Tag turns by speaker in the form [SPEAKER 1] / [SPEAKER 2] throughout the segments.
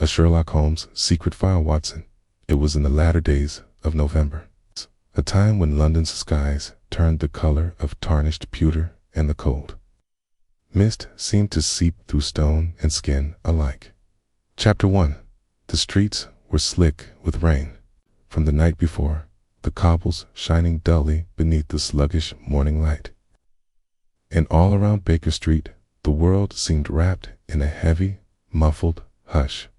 [SPEAKER 1] Sherlock Holmes secret file, Watson. It was in the latter days of November, a time when London's skies turned the color of tarnished pewter, and the cold mist seemed to seep through stone and skin alike. Chapter 1. The streets were slick with rain from the night before, the cobbles shining dully beneath the sluggish morning light. And all around Baker Street, the world seemed wrapped in a heavy, muffled hush.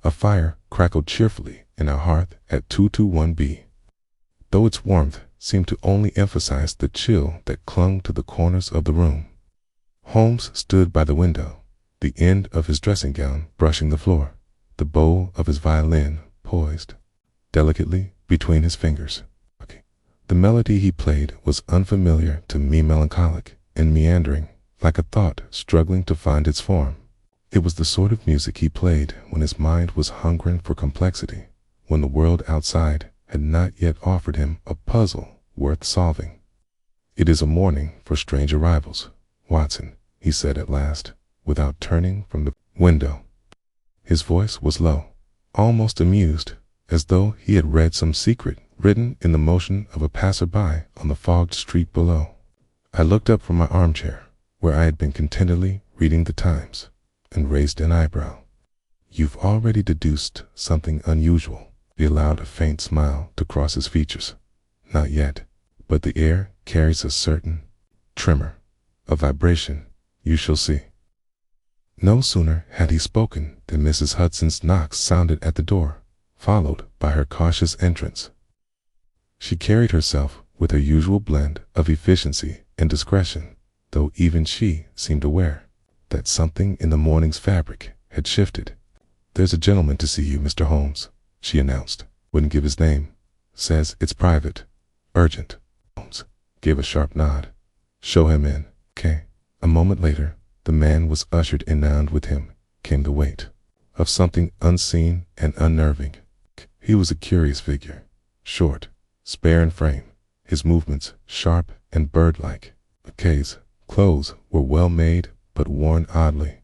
[SPEAKER 1] A fire crackled cheerfully in a hearth at 221B, though its warmth seemed to only emphasize the chill that clung to the corners of the room. Holmes stood by the window, the end of his dressing gown brushing the floor, the bow of his violin poised delicately between his fingers. The melody he played was unfamiliar to me, melancholic and meandering, like a thought struggling to find its form. It was the sort of music he played when his mind was hungering for complexity, when the world outside had not yet offered him a puzzle worth solving. "It is a morning for strange arrivals, Watson," he said at last, without turning from the window. His voice was low, almost amused, as though he had read some secret written in the motion of a passerby on the fogged street below. I looked up from my armchair, where I had been contentedly reading the Times, and raised an eyebrow. "You've already deduced something unusual." He allowed a faint smile to cross his features. "Not yet, but the air carries a certain tremor, a vibration. You shall see." No sooner had he spoken than Mrs. Hudson's knock sounded at the door, followed by her cautious entrance. She carried herself with her usual blend of efficiency and discretion, though even she seemed aware that something in the morning's fabric had shifted. "There's a gentleman to see you, Mr. Holmes," she announced. "Wouldn't give his name. Says it's private. Urgent." Holmes gave a sharp nod. "Show him in." "Okay." A moment later, the man was ushered in, and with him came the weight of something unseen and unnerving. He was a curious figure, short, spare in frame, his movements sharp and bird-like. His clothes were well made but worn oddly.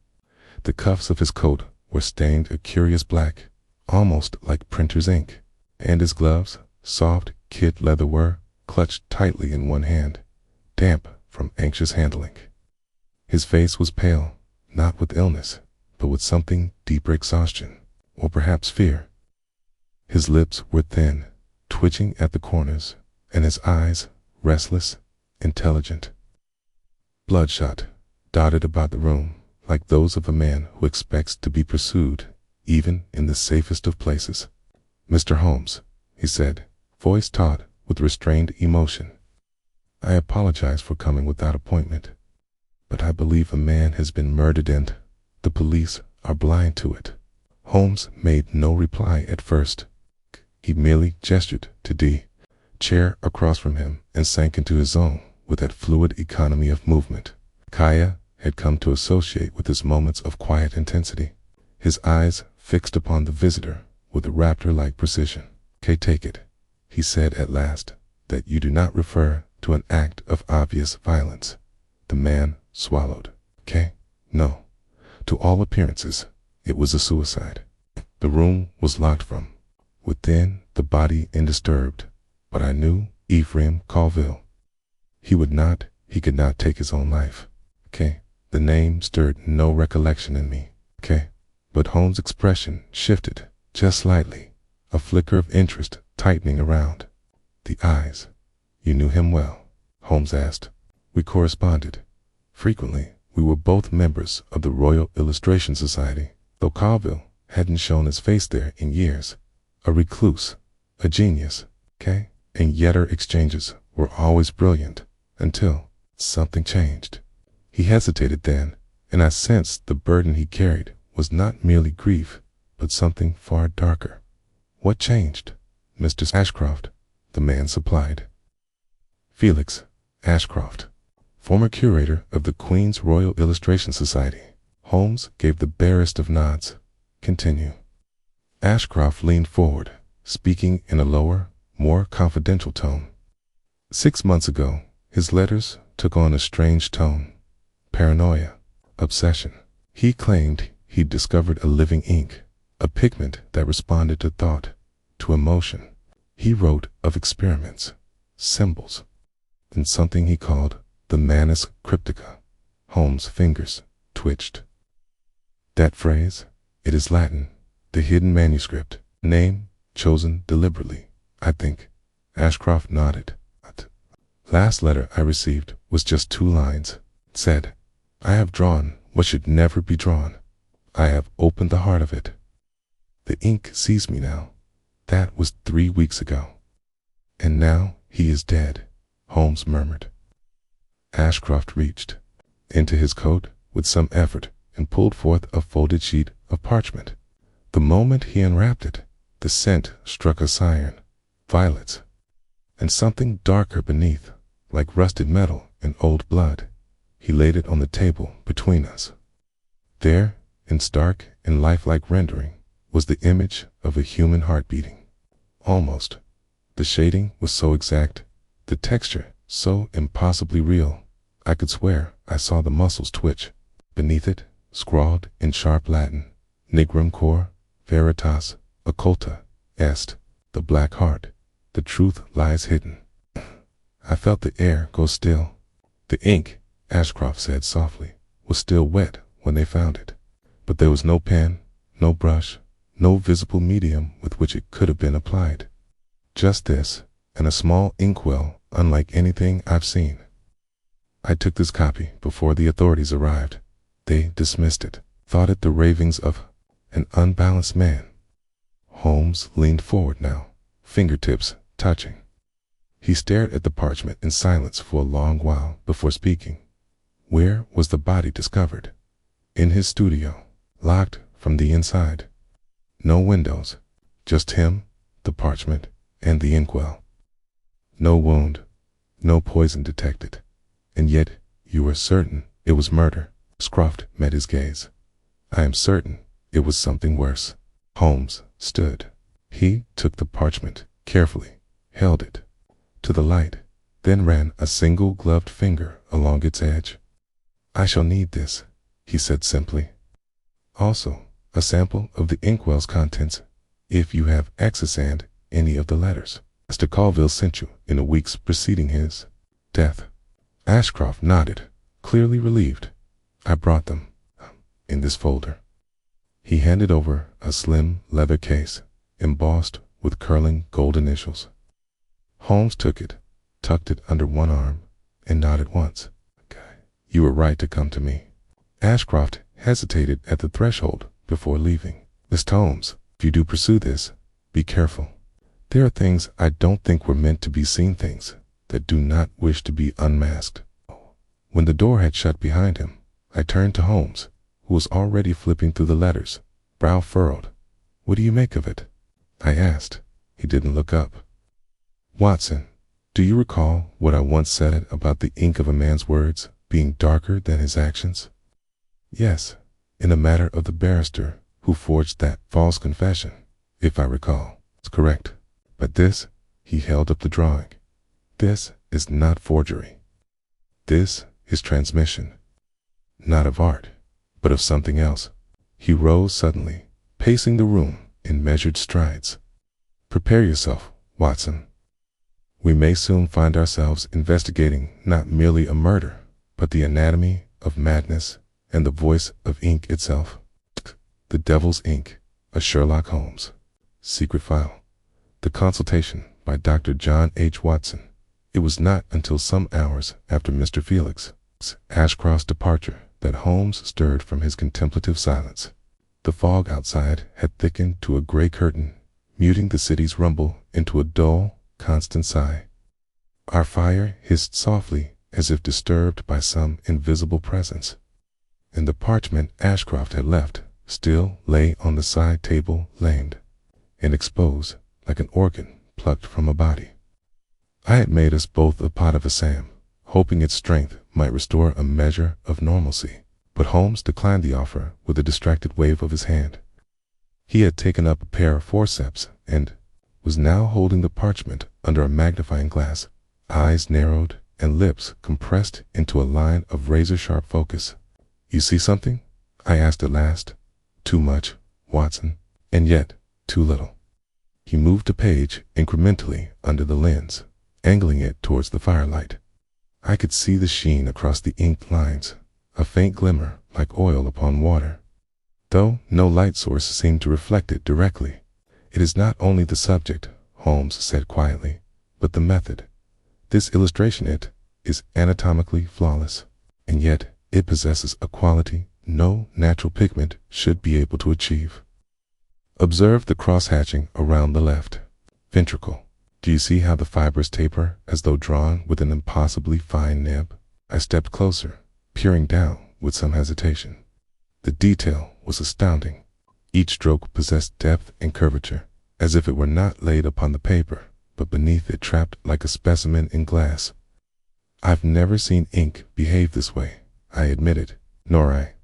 [SPEAKER 1] The cuffs of his coat were stained a curious black, almost like printer's ink, and his gloves, soft kid leather, were clutched tightly in one hand, damp from anxious handling. His face was pale, not with illness, but with something deeper, exhaustion, or perhaps fear. His lips were thin, twitching at the corners, and his eyes, restless, intelligent, bloodshot, dotted about the room, like those of a man who expects to be pursued, even in the safest of places. "Mr. Holmes," he said, voice taut with restrained emotion, "I apologize for coming without appointment, but I believe a man has been murdered and the police are blind to it." Holmes made no reply at first. He merely gestured to the chair across from him and sank into his own with that fluid economy of movement Kaya had come to associate with his moments of quiet intensity. His eyes fixed upon the visitor with a raptor-like precision. "Okay, take it," he said at last, "that you do not refer to an act of obvious violence." The man swallowed. "Okay, no. To all appearances, it was a suicide." The room was locked from within, the body undisturbed, but I knew Ephraim Colville. He could not take his own life. "Okay." The name stirred no recollection in me. "Okay." But Holmes' expression shifted just slightly, a flicker of interest tightening around the eyes. "You knew him well?" Holmes asked. "We corresponded frequently. We were both members of the Royal Illustration Society, though Colville hadn't shown his face there in years. A recluse, a genius, okay? And yet our exchanges were always brilliant until something changed." He hesitated then, and I sensed the burden he carried was not merely grief, but something far darker. "What changed?" "Mr. Ashcroft," the man supplied. "Felix Ashcroft, former curator of the Queen's Royal Illustration Society." Holmes gave the barest of nods. "Continue." Ashcroft leaned forward, speaking in a lower, more confidential tone. 6 months ago, his letters took on a strange tone. Paranoia, obsession. He claimed he'd discovered a living ink, a pigment that responded to thought, to emotion. He wrote of experiments, symbols, and something he called the manus cryptica. Holmes' fingers twitched. That phrase, it is Latin, the hidden manuscript, name chosen deliberately, I think. Ashcroft nodded. Last letter I received was just 2 lines. It said, I have drawn what should never be drawn. I have opened the heart of it. The ink sees me now. That was 3 weeks ago. And now he is dead, Holmes murmured. Ashcroft reached into his coat with some effort and pulled forth a folded sheet of parchment. The moment he unwrapped it, the scent struck a siren, violets, and something darker beneath, like rusted metal and old blood. He laid it on the table between us. There, in stark and lifelike rendering, was the image of a human heart beating. Almost. The shading was so exact, the texture so impossibly real, I could swear I saw the muscles twitch. Beneath it, scrawled in sharp Latin, Nigrum cor veritas occulta est, the black heart, the truth lies hidden. I felt the air go still. The ink, Ashcroft said softly, was still wet when they found it. But there was no pen, no brush, no visible medium with which it could have been applied. Just this, and a small inkwell unlike anything I've seen. I took this copy before the authorities arrived. They dismissed it, thought it the ravings of an unbalanced man. Holmes leaned forward now, fingertips touching. He stared at the parchment in silence for a long while before speaking. Where was the body discovered? In his studio, locked from the inside. No windows, just him, the parchment, and the inkwell. No wound, no poison detected. And yet, you are certain it was murder? Ashcroft met his gaze. I am certain it was something worse. Holmes stood. He took the parchment carefully, held it to the light, then ran a single gloved finger along its edge. I shall need this, he said simply. Also, a sample of the inkwell's contents, if you have access and any of the letters Mr. Colville sent you in the weeks preceding his death. Ashcroft nodded, clearly relieved. I brought them in this folder. He handed over a slim leather case, embossed with curling gold initials. Holmes took it, tucked it under one arm, and nodded once. You were right to come to me. Ashcroft hesitated at the threshold before leaving. Mr. Holmes, if you do pursue this, be careful. There are things I don't think were meant to be seen, things that do not wish to be unmasked. When the door had shut behind him, I turned to Holmes, who was already flipping through the letters, brow furrowed. What do you make of it? I asked. He didn't look up. Watson, do you recall what I once said about the ink of a man's words being darker than his actions? Yes, in the matter of the barrister who forged that false confession, if I recall. It's correct. But this, he held up the drawing. This is not forgery. This is transmission. Not of art, but of something else. He rose suddenly, pacing the room in measured strides. Prepare yourself, Watson. We may soon find ourselves investigating not merely a murder, but the anatomy of madness and the voice of ink itself. The Devil's Ink, a Sherlock Holmes. Secret File. The Consultation by Dr. John H. Watson. It was not until some hours after Mr. Felix Ashcroft's departure that Holmes stirred from his contemplative silence. The fog outside had thickened to a gray curtain, muting the city's rumble into a dull, constant sigh. Our fire hissed softly as if disturbed by some invisible presence. And the parchment Ashcroft had left still lay on the side table, lamed and exposed like an organ plucked from a body. I had made us both a pot of Assam, hoping its strength might restore a measure of normalcy, but Holmes declined the offer with a distracted wave of his hand. He had taken up a pair of forceps and was now holding the parchment under a magnifying glass, eyes narrowed and lips compressed into a line of razor-sharp focus. You see something? I asked at last. Too much, Watson. and yet too little. He moved the page incrementally under the lens, angling it towards the firelight. I could see the sheen across the inked lines, a faint glimmer like oil upon water, though no light source seemed to reflect it directly. "It is not only the subject," Holmes said quietly, "but the method. This illustration is anatomically flawless, and yet it possesses a quality no natural pigment should be able to achieve. Observe the cross-hatching around the left ventricle. Do you see how the fibers taper as though drawn with an impossibly fine nib?" I stepped closer, peering down with some hesitation. The detail was astounding. Each stroke possessed depth and curvature, as if it were not laid upon the paper, but beneath it trapped like a specimen in glass. "I've never seen ink behave this way," I admitted, "nor I.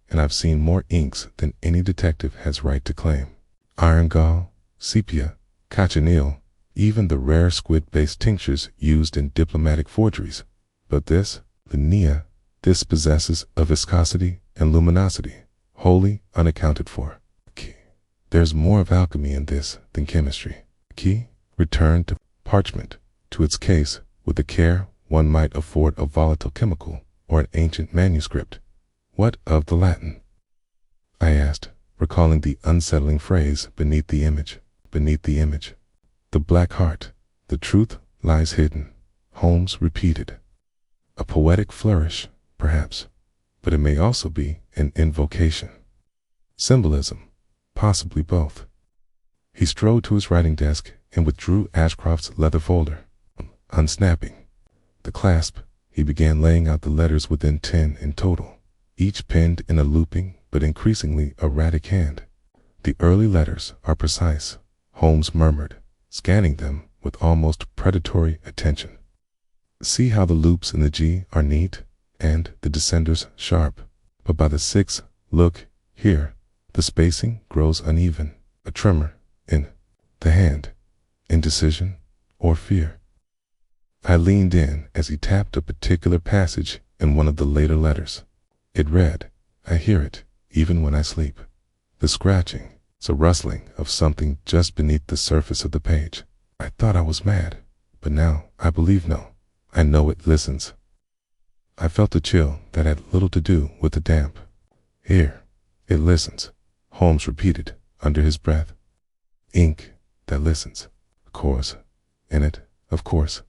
[SPEAKER 1] And I've seen more inks than any detective has right to claim. Iron gall, sepia, cochineal, even the rare squid-based tinctures used in diplomatic forgeries. But this, linea, this possesses a viscosity and luminosity wholly unaccounted for. There's more of alchemy in this than chemistry." Key returned to parchment, to its case, with the care one might afford a volatile chemical or an ancient manuscript. "What of the Latin?" I asked, recalling the unsettling phrase beneath the image. "The black heart, the truth lies hidden," Holmes repeated. "A poetic flourish, perhaps, but it may also be an invocation. Symbolism, possibly both." He strode to his writing desk and withdrew Ashcroft's leather folder. Unsnapping the clasp, he began laying out the letters within 10 in total, each penned in a looping but increasingly erratic hand. "The early letters are precise," Holmes murmured, scanning them with almost predatory attention. "See how the loops in the G are neat, and the descenders sharp. But by the 6th, look, here, the spacing grows uneven, a tremor in the hand, indecision or fear." I leaned in as he tapped a particular passage in one of the later letters. It read, "I hear it, even when I sleep." The scratching, a rustling of something just beneath the surface of the page. I thought I was mad, but now I believe no. I know it listens. I felt a chill that had little to do with the damp. "Here, it listens," Holmes repeated under his breath. "Ink that listens. Of course. In it, of course.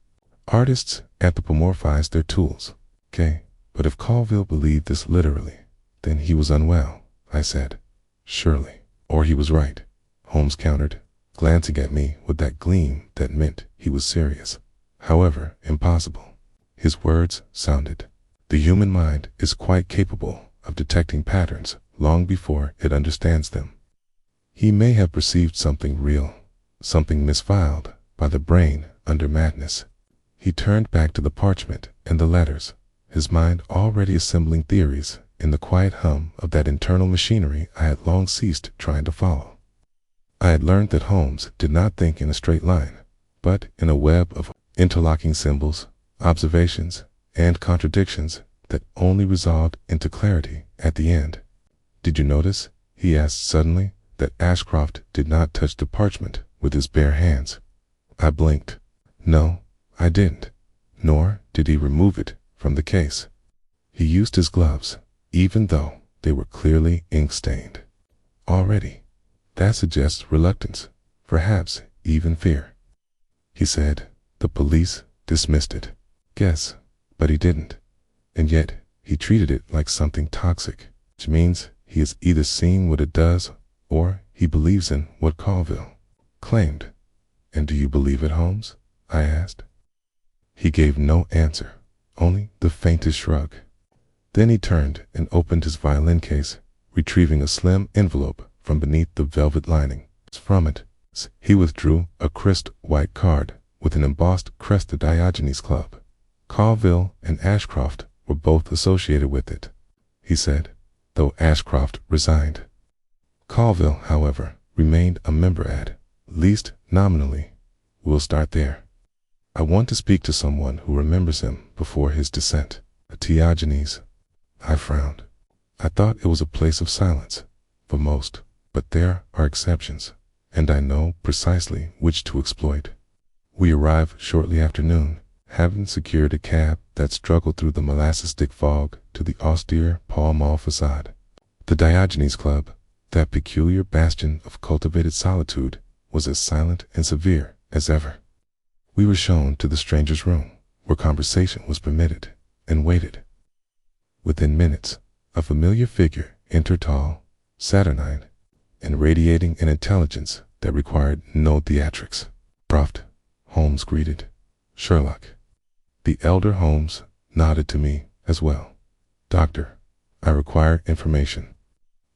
[SPEAKER 1] Artists anthropomorphize their tools. Okay, but if Colville believed this literally, then he was unwell," I said. "Surely. Or he was right," Holmes countered, glancing at me with that gleam that meant he was serious. "However impossible," his words sounded. "The human mind is quite capable of detecting patterns long before it understands them." He may have perceived something real, something misfiled by the brain under madness. He turned back to the parchment and the letters, his mind already assembling theories in the quiet hum of that internal machinery I had long ceased trying to follow. I had learned that Holmes did not think in a straight line, but in a web of interlocking symbols, observations, and contradictions that only resolved into clarity at the end. "Did you notice," he asked suddenly, "that Ashcroft did not touch the parchment with his bare hands?" I blinked. "No, I didn't. Nor did he remove it from the case. He used his gloves, even though they were clearly ink-stained. Already, that suggests reluctance, perhaps even fear." He said, "The police dismissed it." Guess, but he didn't. And yet, he treated it like something toxic, which means he is either seeing what it does, or he believes in what Colville claimed. "And do you believe it, Holmes?" I asked. He gave no answer, only the faintest shrug. Then he turned and opened his violin case, retrieving a slim envelope from beneath the velvet lining. From it, he withdrew a crisp white card with an embossed crest of Diogenes Club. Colville and Ashcroft were both associated with it, he said, though Ashcroft resigned. Colville, however, remained a member at least nominally. We'll start there. I want to speak to someone who remembers him before his descent. Diogenes. I frowned. I thought it was a place of silence, for most. But there are exceptions, and I know precisely which to exploit. We arrive shortly after noon, having secured a cab that struggled through the molasses-thick fog to the austere Pall Mall facade. The Diogenes Club, that peculiar bastion of cultivated solitude, was as silent and severe as ever. We were shown to the stranger's room, where conversation was permitted, and waited. Within minutes, a familiar figure entered, tall, saturnine, and radiating an intelligence that required no theatrics. "Croft," Holmes greeted. "Sherlock." The elder Holmes nodded to me as well. "Doctor, I require information."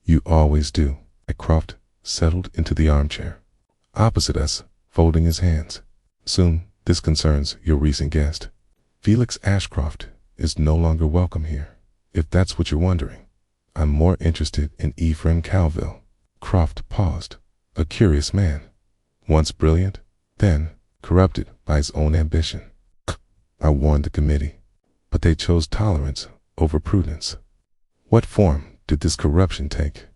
[SPEAKER 1] "You always do." Croft settled into the armchair opposite us, folding his hands. "Soon, this concerns your recent guest. Felix Ashcroft is no longer welcome here, if that's what you're wondering. I'm more interested in Ephraim Calville." Croft paused. A curious man. Once brilliant, then corrupted by his own ambition. I warned the committee, but they chose tolerance over prudence. What form did this corruption take?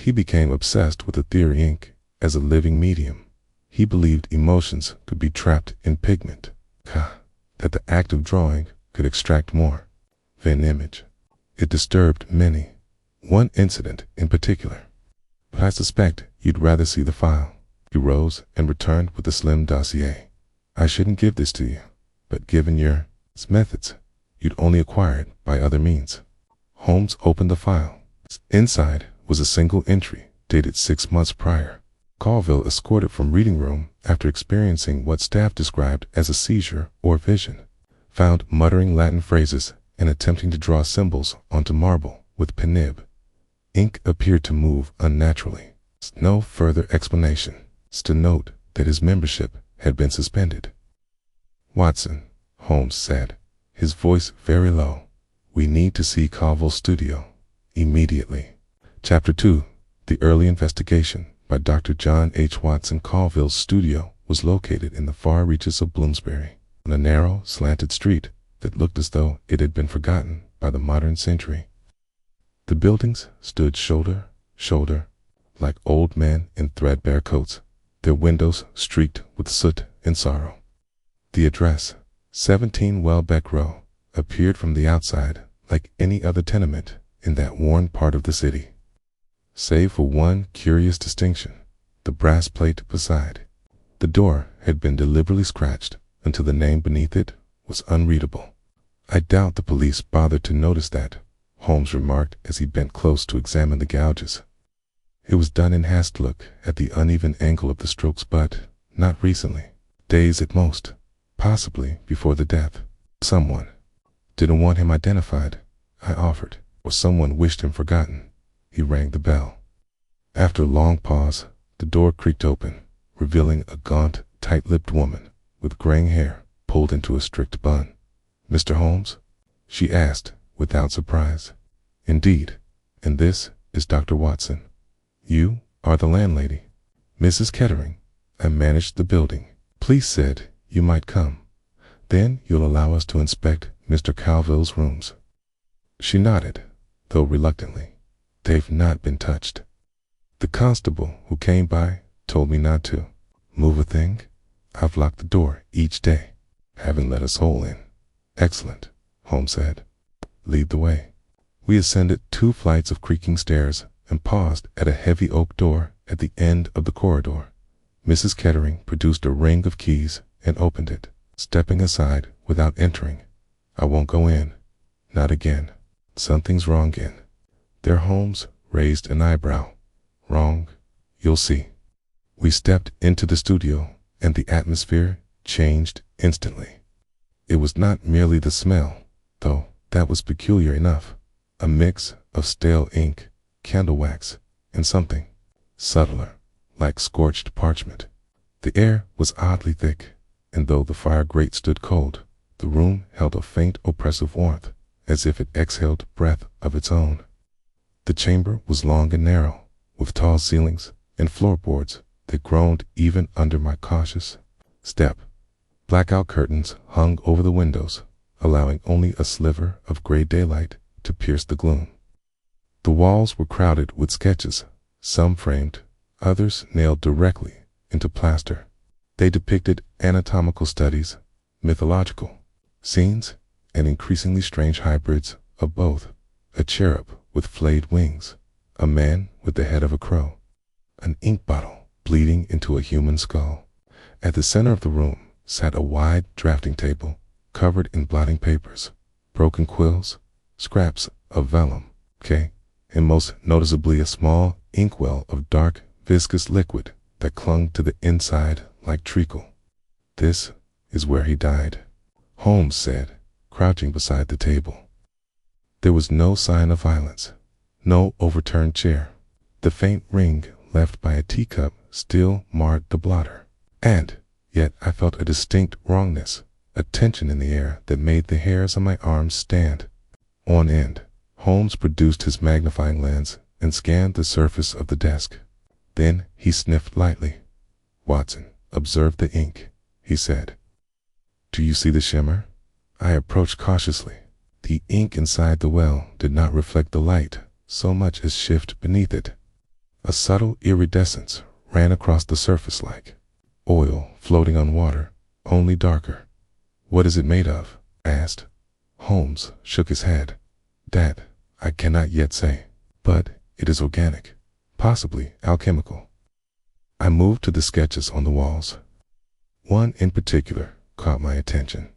[SPEAKER 1] He became obsessed with the theory Inc. as a living medium. He believed emotions could be trapped in pigment, that the act of drawing could extract more than image. It disturbed many, one incident in particular. "But I suspect you'd rather see the file." He rose and returned with a slim dossier. "I shouldn't give this to you, but given your methods, you'd only acquire it by other means." Holmes opened the file. Inside was a single entry dated 6 months prior. Calville escorted from reading room after experiencing what staff described as a seizure or vision. Found muttering Latin phrases and attempting to draw symbols onto marble with pen nib. Ink appeared to move unnaturally. No further explanation. To note that his membership had been suspended. "Watson," Holmes said, his voice very low, "we need to see Calville's studio immediately." Chapter 2. The Early Investigation by Dr. John H. Watson. Calville's studio was located in the far reaches of Bloomsbury, on a narrow, slanted street that looked as though it had been forgotten by the modern century. The buildings stood shoulder to shoulder, like old men in threadbare coats, their windows streaked with soot and sorrow. The address, 17 Welbeck Row, appeared from the outside like any other tenement in that worn part of the city, save for one curious distinction: the brass plate beside. The door had been deliberately scratched until the name beneath it was unreadable. "I doubt the police bothered to notice that," Holmes remarked as he bent close to examine the gouges. "It was done in haste. Look at the uneven angle of the strokes, but not recently. Days at most, possibly before the death. Someone didn't want him identified," I offered, "or someone wished him forgotten." He rang the bell. After a long pause, the door creaked open, revealing a gaunt, tight-lipped woman with graying hair pulled into a strict bun. "Mr. Holmes?" she asked without surprise. "Indeed, and this is Dr. Watson. You are the landlady, Mrs. Kettering. I managed the building. Police said you might come. Then you'll allow us to inspect Mr. Calville's rooms." She nodded, though reluctantly. "They've not been touched. The constable who came by told me not to move a thing. I've locked the door each day. Haven't let a soul in." "Excellent," Holmes said. "Lead the way." We ascended 2 flights of creaking stairs and paused at a heavy oak door at the end of the corridor. Mrs. Kettering produced a ring of keys and opened it, stepping aside without entering. "I won't go in. Not again. Something's wrong in there." Holmes raised an eyebrow. "Wrong? You'll see." We stepped into the studio, and the atmosphere changed instantly. It was not merely the smell, though that was peculiar enough. A mix of stale ink, candle wax, and something subtler, like scorched parchment. The air was oddly thick, and though the fire grate stood cold, the room held a faint oppressive warmth, as if it exhaled breath of its own. The chamber was long and narrow, with tall ceilings and floorboards that groaned even under my cautious step. Blackout curtains hung over the windows, allowing only a sliver of gray daylight to pierce the gloom. The walls were crowded with sketches some framed, others nailed directly into plaster. They depicted anatomical studies, mythological scenes, and increasingly strange hybrids of both: a cherub with flayed wings, a man with the head of a crow, an ink bottle bleeding into a human skull. At the center of the room sat a wide drafting table covered in blotting papers, broken quills, scraps of vellum, and most noticeably a small inkwell of dark, viscous liquid that clung to the inside like treacle. "This is where he died," Holmes said, crouching beside the table. There was no sign of violence, no overturned chair. The faint ring left by a teacup still marred the blotter. And yet I felt a distinct wrongness, a tension in the air that made the hairs on my arms stand on end. Holmes produced his magnifying lens and scanned the surface of the desk. Then he sniffed lightly. "Watson, observe the ink," he said. "Do you see the shimmer?" I approached cautiously. The ink inside the well did not reflect the light so much as shift beneath it. A subtle iridescence ran across the surface like oil floating on water, only darker. "What is it made of?" I asked. Holmes shook his head. "That I cannot yet say, but it is organic, possibly alchemical." I moved to the sketches on the walls. One in particular caught my attention.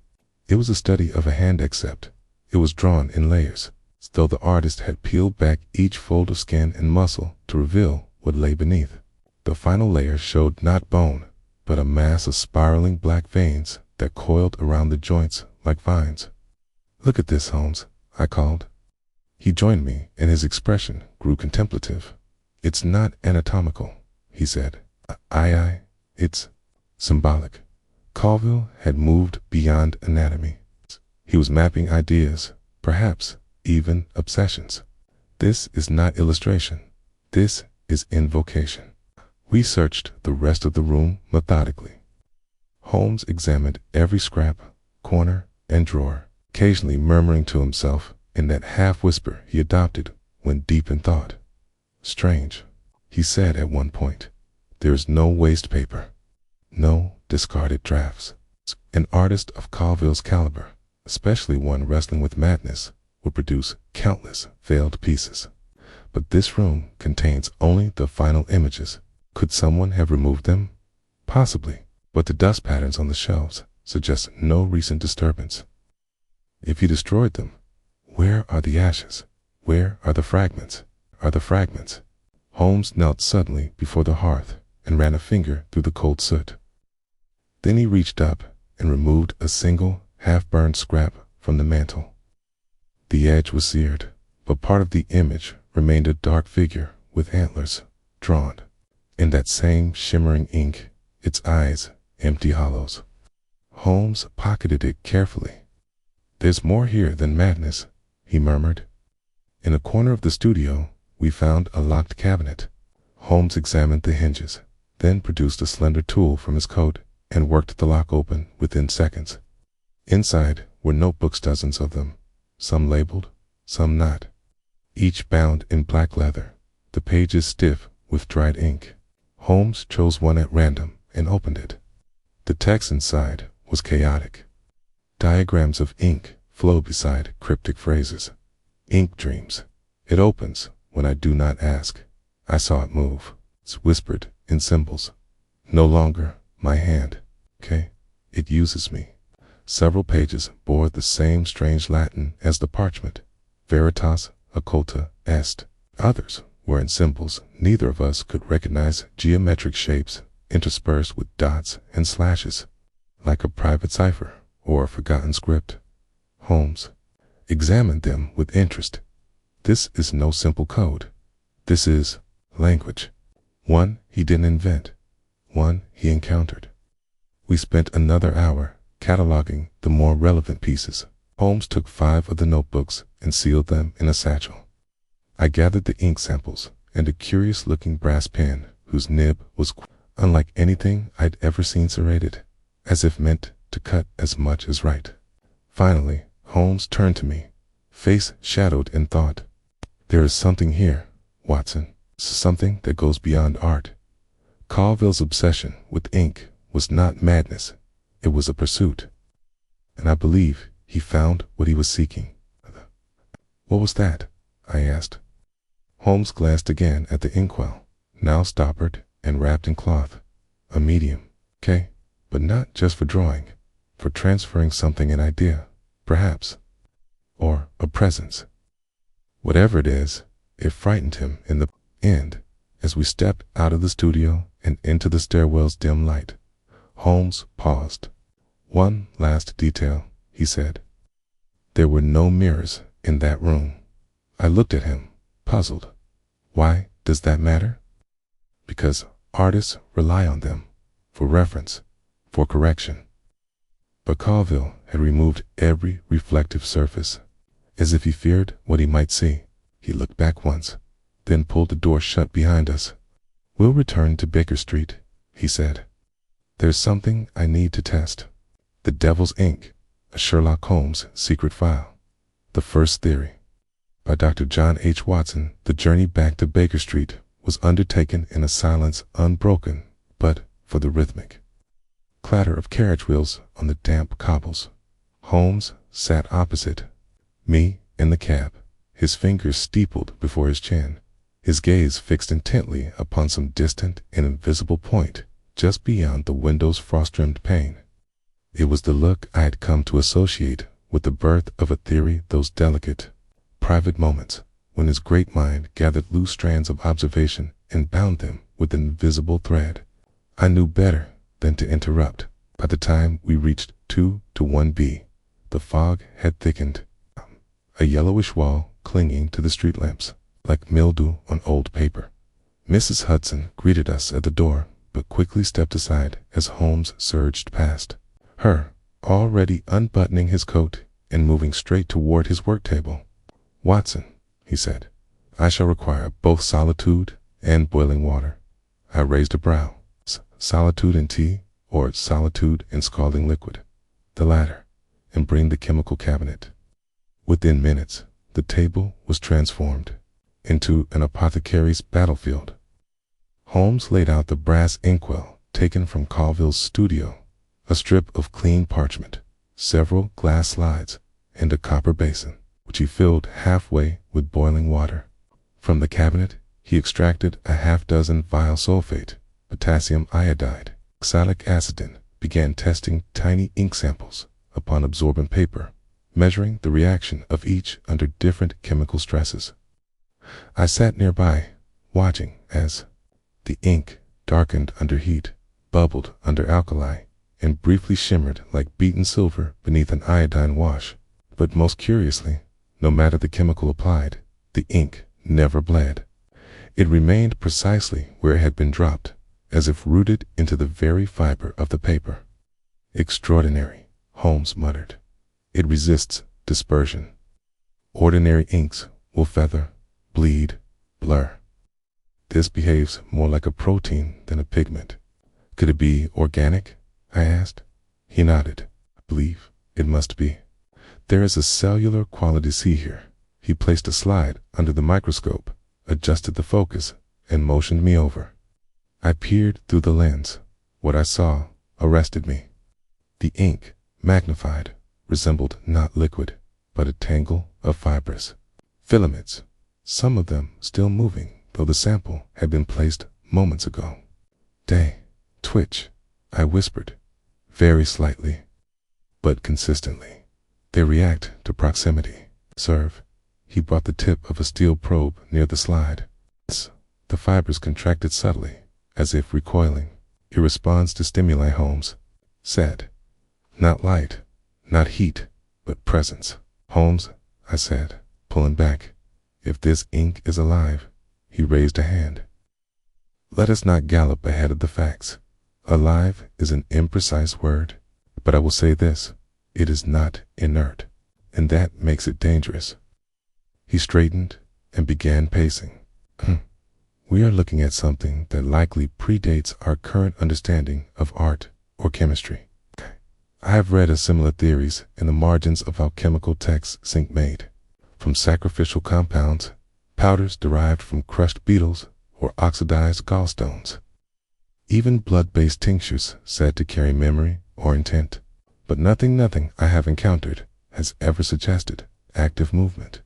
[SPEAKER 1] It was a study of a hand, except it was drawn in layers, as though the artist had peeled back each fold of skin and muscle to reveal what lay beneath. The final layer showed not bone, but a mass of spiraling black veins that coiled around the joints like vines. "Look at this, Holmes," I called. He joined me, and his expression grew contemplative. "It's not anatomical," he said. It's symbolic." Colville had moved beyond anatomy. He was mapping ideas, perhaps even obsessions. "This is not illustration. This is invocation." We searched the rest of the room methodically. Holmes examined every scrap, corner, and drawer, occasionally murmuring to himself in that half-whisper he adopted when deep in thought. "Strange," he said at one point. "There is no waste paper, no discarded drafts." An artist of Colville's caliber, especially one wrestling with madness, would produce countless failed pieces. But this room contains only the final images. Could someone have removed them? Possibly, but the dust patterns on the shelves suggest no recent disturbance. If he destroyed them, where are the ashes? Where are the fragments? Holmes knelt suddenly before the hearth and ran a finger through the cold soot. Then he reached up and removed a single half-burned scrap from the mantel. The edge was seared, but part of the image remained a dark figure with antlers, drawn in that same shimmering ink, its eyes empty hollows. Holmes pocketed it carefully. "There's more here than madness," he murmured. In a corner of the studio, we found a locked cabinet. Holmes examined the hinges, then produced a slender tool from his coat and worked the lock open within seconds. Inside were notebooks, dozens of them, some labeled, some not, each bound in black leather, the pages stiff with dried ink. Holmes chose one at random and opened it. The text inside was chaotic. Diagrams of ink flowed beside cryptic phrases. "Ink dreams. It opens when I do not ask. I saw it move. It's whispered in symbols. No longer my hand. It uses me." Several pages bore the same strange Latin as the parchment. Veritas occulta est. Others were in symbols neither of us could recognize, geometric shapes interspersed with dots and slashes, like a private cipher or a forgotten script. Holmes examined them with interest. "This is no simple code. This is language. One he didn't invent, one he encountered." We spent another hour cataloging the more relevant pieces. Holmes took 5 of the notebooks and sealed them in a satchel. I gathered the ink samples and a curious-looking brass pen whose nib was unlike anything I'd ever seen serrated, as if meant to cut as much as write. Finally, Holmes turned to me, face shadowed in thought. "There is something here, Watson. something that goes beyond art. Colville's obsession with ink was not madness, it was a pursuit. And I believe he found what he was seeking. What was that? I asked. Holmes glanced again at the inkwell, now stoppered and wrapped in cloth. A medium, okay, but not just for drawing, for transferring something, an idea, perhaps, or a presence. Whatever it is, it frightened him in the end as we stepped out of the studio and into the stairwell's dim light. Holmes paused. One last detail, he said. There were no mirrors in that room. I looked at him, puzzled. Why does that matter? Because artists rely on them, for reference, for correction. But Colville had removed every reflective surface, as if he feared what he might see. He looked back once, then pulled the door shut behind us. We'll return to Baker Street, he said. There's something I need to test. The Devil's Ink, a Sherlock Holmes secret file. The First Theory. By Dr. John H. Watson. The journey back to Baker Street was undertaken in a silence unbroken, but for the rhythmic clatter of carriage wheels on the damp cobbles. Holmes sat opposite me in the cab, his fingers steepled before his chin, his gaze fixed intently upon some distant and invisible point just beyond the window's frost-rimmed pane. It was the look I had come to associate with the birth of a theory, those delicate, private moments when his great mind gathered loose strands of observation and bound them with an invisible thread. I knew better than to interrupt. By the time we reached 2-1B, the fog had thickened, a yellowish wall clinging to the street lamps, like mildew on old paper. Mrs. Hudson greeted us at the door, but quickly stepped aside as Holmes surged past her, already unbuttoning his coat and moving straight toward his work table. Watson, he said, I shall require both solitude and boiling water. I raised a brow. Solitude in tea or solitude in scalding liquid? The latter, and bring the chemical cabinet. Within minutes, the table was transformed into an apothecary's battlefield. Holmes laid out the brass inkwell taken from Colville's studio, a strip of clean parchment, several glass slides, and a copper basin, which he filled halfway with boiling water. From the cabinet, he extracted a half-dozen vial sulfate, potassium iodide, oxalic acid, began testing tiny ink samples upon absorbent paper, measuring the reaction of each under different chemical stresses. I sat nearby, watching as the ink darkened under heat, bubbled under alkali, and briefly shimmered like beaten silver beneath an iodine wash. But most curiously, no matter the chemical applied, the ink never bled. It remained precisely where it had been dropped, as if rooted into the very fiber of the paper. Extraordinary, Holmes muttered. It resists dispersion. Ordinary inks will feather, bleed, blur. This behaves more like a protein than a pigment. Could it be organic? I asked. He nodded. I believe it must be. There is a cellular quality. See here. He placed a slide under the microscope, adjusted the focus, and motioned me over. I peered through the lens. What I saw arrested me. The ink, magnified, resembled not liquid, but a tangle of fibrous filaments, some of them still moving, though the sample had been placed moments ago. They twitch, I whispered, very slightly, but consistently. They react to proximity. Serve. He brought the tip of a steel probe near the slide. The fibers contracted subtly, as if recoiling. It responds to stimuli, Holmes said. Not light, not heat, but presence. Holmes, I said, pulling back. If this ink is alive, he raised a hand. Let us not gallop ahead of the facts. Alive is an imprecise word, but I will say this, it is not inert, and that makes it dangerous. He straightened and began pacing. We are looking at something that likely predates our current understanding of art or chemistry. I have read of similar theories in the margins of alchemical texts Zinc made, from sacrificial compounds, powders derived from crushed beetles, or oxidized gallstones. Even blood-based tinctures said to carry memory or intent. But nothing I have encountered has ever suggested active movement.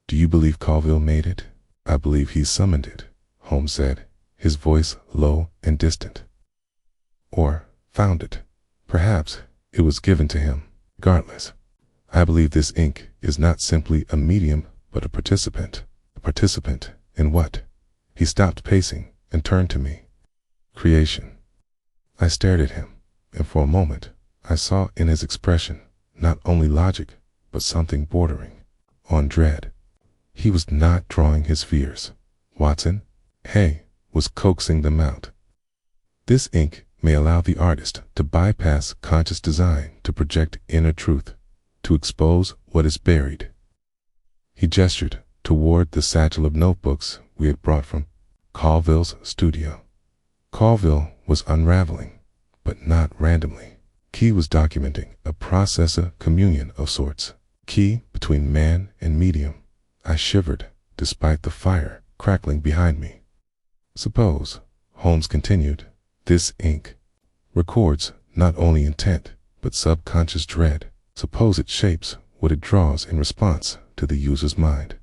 [SPEAKER 1] Do you believe Colville made it? I believe he summoned it, Holmes said, his voice low and distant. Or found it. Perhaps it was given to him. Regardless, I believe this ink is not simply a medium, but a participant. A participant in what? He stopped pacing and turned to me. Creation. I stared at him, and for a moment I saw in his expression not only logic, but something bordering on dread. He was not drawing his fears. Watson, Hay, was coaxing them out. This ink may allow the artist to bypass conscious design to project inner truth, to expose what is buried. He gestured toward the satchel of notebooks we had brought from Colville's studio. Colville was unraveling, but not randomly. Key was documenting a processor communion of sorts. Key between man and medium. I shivered, despite the fire crackling behind me. Suppose, Holmes continued, this ink records not only intent, but subconscious dread. Suppose it shapes what it draws in response to the user's mind.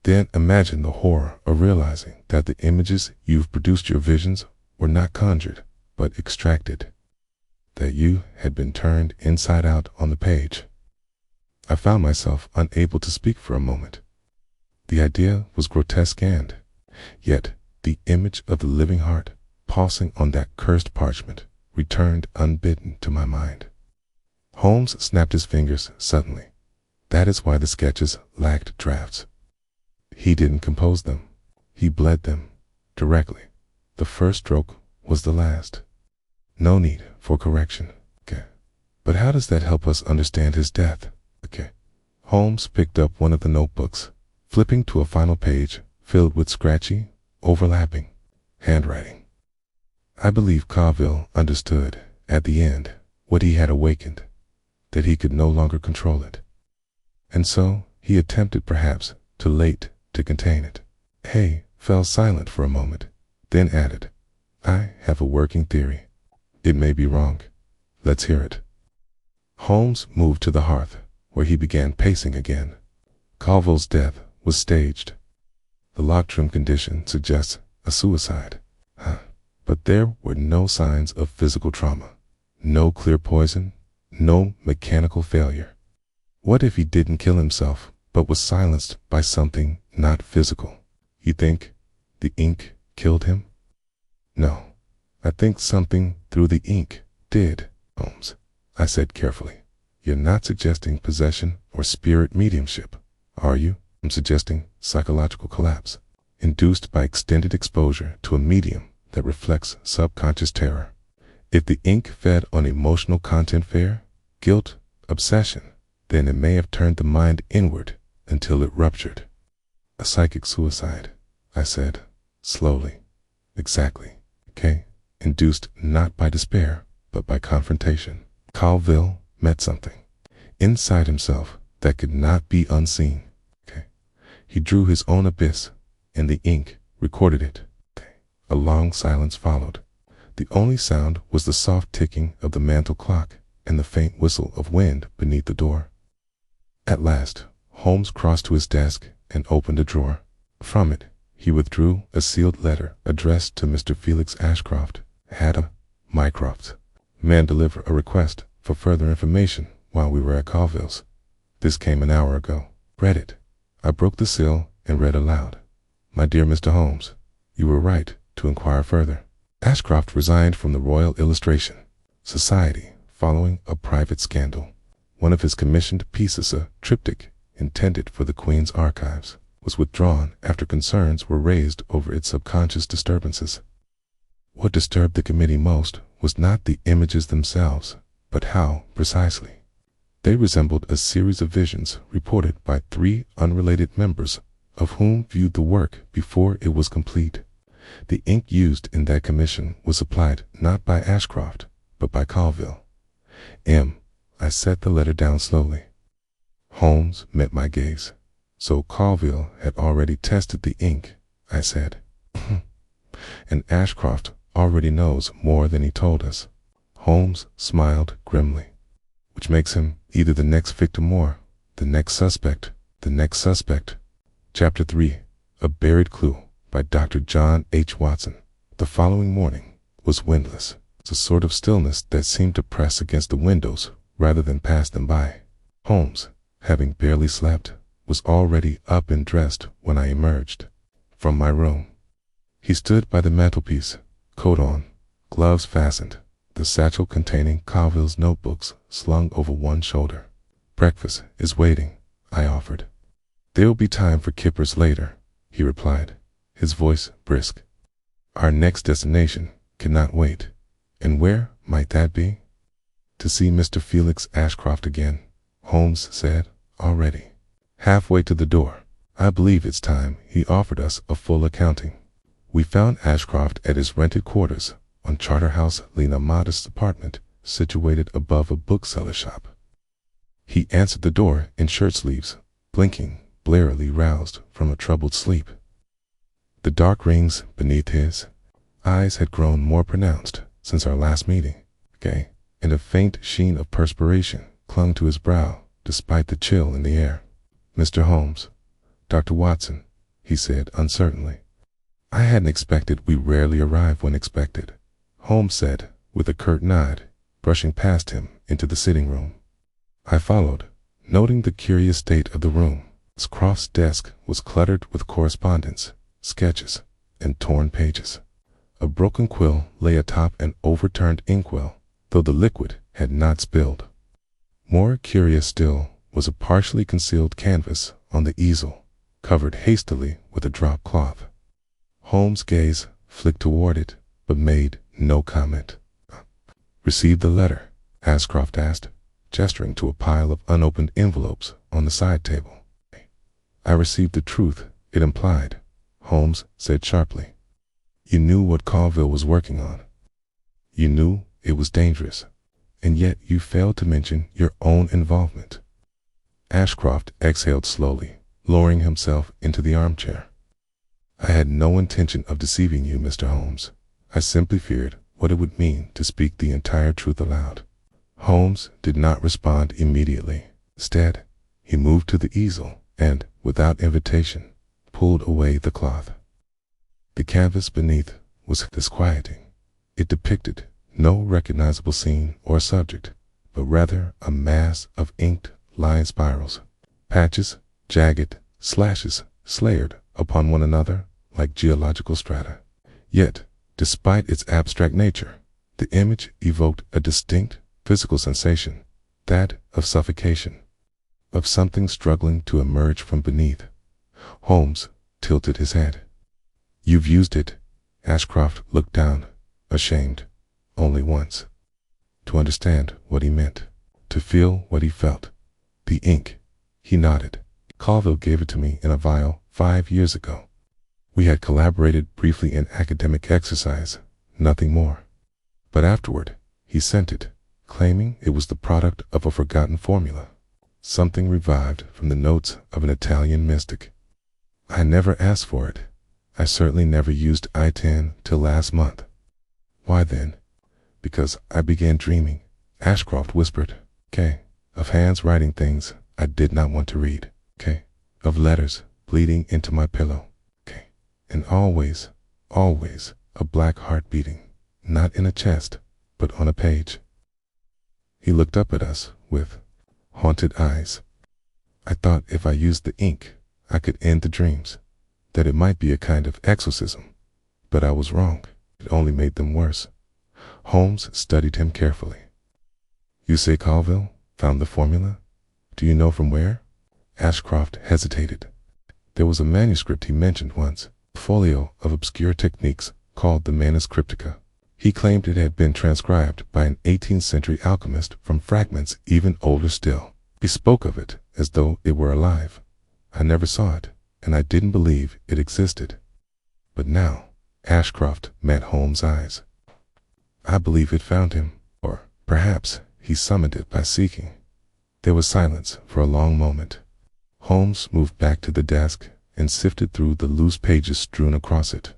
[SPEAKER 1] Then imagine the horror of realizing that the images you've produced your visions were not conjured, but extracted. That you had been turned inside out on the page. I found myself unable to speak for a moment. The idea was grotesque and, yet, the image of the living heart pulsing on that cursed parchment returned unbidden to my mind. Holmes snapped his fingers suddenly. That is why the sketches lacked drafts. He didn't compose them. He bled them directly. The first stroke was the last. No need for correction. Okay. But how does that help us understand his death? Okay. Holmes picked up one of the notebooks, flipping to a final page filled with scratchy, overlapping handwriting. I believe Colville understood, at the end, what he had awakened, that he could no longer control it. And so he attempted perhaps too late to contain it. Hay fell silent for a moment, then added, I have a working theory. It may be wrong. Let's hear it. Holmes moved to the hearth, where he began pacing again. Colville's death was staged. The locked room condition suggests a suicide. But there were no signs of physical trauma. No clear poison, no mechanical failure. What if he didn't kill himself, but was silenced by something not physical? You think the ink killed him? No, I think something through the ink did, Holmes, I said carefully. You're not suggesting possession or spirit mediumship, are you? I'm suggesting psychological collapse, induced by extended exposure to a medium that reflects subconscious terror. If the ink fed on emotional content fear, guilt, obsession, then it may have turned the mind inward until it ruptured. A psychic suicide, I said, slowly. Exactly. Okay. Induced not by despair, but by confrontation. Colville met something inside himself that could not be unseen. Okay. He drew his own abyss, and the ink recorded it. Okay. A long silence followed. The only sound was the soft ticking of the mantel clock and the faint whistle of wind beneath the door. At last, Holmes crossed to his desk and opened a drawer. From it, he withdrew a sealed letter addressed to Mr. Felix Ashcroft, Adam Mycroft. Man deliver a request for further information while we were at Colville's. This came an hour ago. Read it. I broke the seal and read aloud. My dear Mr. Holmes, you were right to inquire further. Ashcroft resigned from the Royal Illustration Society following a private scandal. One of his commissioned pieces, a triptych intended for the Queen's archives, was withdrawn after concerns were raised over its subconscious disturbances. What disturbed the committee most was not the images themselves, but how, precisely. They resembled a series of visions reported by 3 unrelated members, of whom viewed the work before it was complete. The ink used in that commission was supplied not by Ashcroft, but by Colville. I set the letter down slowly. Holmes met my gaze. So Colville had already tested the ink, I said. And Ashcroft already knows more than he told us. Holmes smiled grimly. Which makes him either the next victim or the next suspect. The next suspect. Chapter 3. A Buried Clue by Dr. John H. Watson. The following morning was windless. It's a sort of stillness that seemed to press against the windows rather than pass them by. Holmes, having barely slept, was already up and dressed when I emerged from my room. He stood by the mantelpiece, coat on, gloves fastened, the satchel containing Colville's notebooks slung over one shoulder. "Breakfast is waiting," I offered. "There'll be time for kippers later," he replied, his voice brisk. "Our next destination cannot wait." "And where might that be?" "To see Mr. Felix Ashcroft again," Holmes said, already halfway to the door. "I believe it's time he offered us a full accounting." We found Ashcroft at his rented quarters on Charterhouse Lane, a modest apartment situated above a bookseller's shop. He answered the door in shirt sleeves, blinking, blearily roused from a troubled sleep. The dark rings beneath his eyes had grown more pronounced since our last meeting, and a faint sheen of perspiration clung to his brow despite the chill in the air. "Mr. Holmes, Dr. Watson," he said uncertainly. "I hadn't expected. We rarely arrive when expected," Holmes said with a curt nod, brushing past him into the sitting room. I followed, noting the curious state of the room. Croft's desk was cluttered with correspondence, sketches, and torn pages. A broken quill lay atop an overturned inkwell, though the liquid had not spilled. More curious still was a partially concealed canvas on the easel, covered hastily with a drop cloth. Holmes' gaze flicked toward it, but made no comment. "Received the letter?" Ashcroft asked, gesturing to a pile of unopened envelopes on the side table. "I received the truth it implied," Holmes said sharply. "You knew what Colville was working on. You knew it was dangerous, and yet you failed to mention your own involvement." Ashcroft exhaled slowly, lowering himself into the armchair. "I had no intention of deceiving you, Mr. Holmes. I simply feared what it would mean to speak the entire truth aloud." Holmes did not respond immediately. Instead, he moved to the easel and, without invitation, pulled away the cloth. The canvas beneath was disquieting. It depicted no recognizable scene or subject, but rather a mass of inked line spirals, patches, jagged slashes slayered upon one another like geological strata. Yet, despite its abstract nature, the image evoked a distinct physical sensation, that of suffocation, of something struggling to emerge from beneath. Holmes tilted his head. "You've used it." Ashcroft looked down, ashamed, only once. To understand what he meant, to feel what he felt. "The ink," he nodded. "Colville gave it to me in a vial 5 years ago. We had collaborated briefly in academic exercise, nothing more. But afterward, he sent it, claiming it was the product of a forgotten formula, something revived from the notes of an Italian mystic. I never asked for it. I certainly never used I-10 till last month." "Why then?" "Because I began dreaming," Ashcroft whispered, "of hands writing things I did not want to read, of letters bleeding into my pillow, and always a black heart beating, not in a chest, but on a page." He looked up at us with haunted eyes. "I thought if I used the ink, I could end the dreams, that it might be a kind of exorcism, but I was wrong. It only made them worse." Holmes studied him carefully. "You say Colville found the formula? Do you know from where?" Ashcroft hesitated. "There was a manuscript he mentioned once, a folio of obscure techniques called the Manus Cryptica. He claimed it had been transcribed by an 18th century alchemist from fragments even older still. He spoke of it as though it were alive. I never saw it, and I didn't believe it existed. But now," Ashcroft met Holmes' eyes, "I believe it found him, or perhaps he summoned it by seeking." There was silence for a long moment. Holmes moved back to the desk and sifted through the loose pages strewn across it.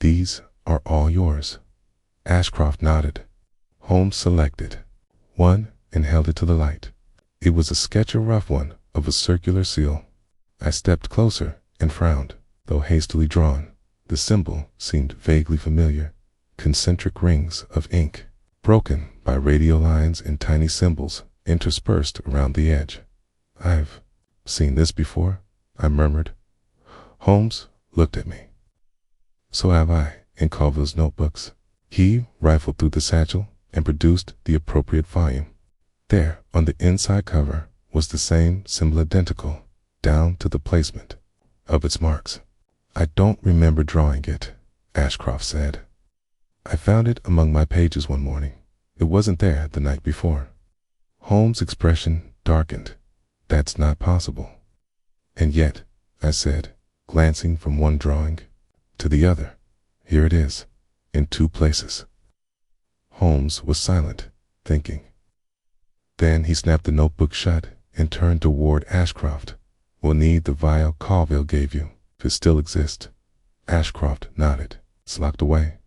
[SPEAKER 1] "These are all yours. Ashcroft nodded. Holmes selected one and held it to the light. It was a sketch, a rough one, of a circular seal. I stepped closer and frowned. Though hastily drawn, the symbol seemed vaguely familiar. Concentric rings of ink, broken by radial lines and tiny symbols interspersed around the edge. "I've seen this before," I murmured. Holmes looked at me. "So have I, in Colville's notebooks." He rifled through the satchel and produced the appropriate volume. There, on the inside cover, was the same symbol, identical, down to the placement of its marks. "I don't remember drawing it," Ashcroft said. "I found it among my pages one morning. It wasn't there the night before." Holmes' expression darkened. "That's not possible." "And yet," I said, glancing from one drawing to the other, "here it is, in 2 places." Holmes was silent, thinking. Then he snapped the notebook shut and turned toward Ashcroft. "We'll need the vial Colville gave you, if it still exists." Ashcroft nodded. "It's locked away.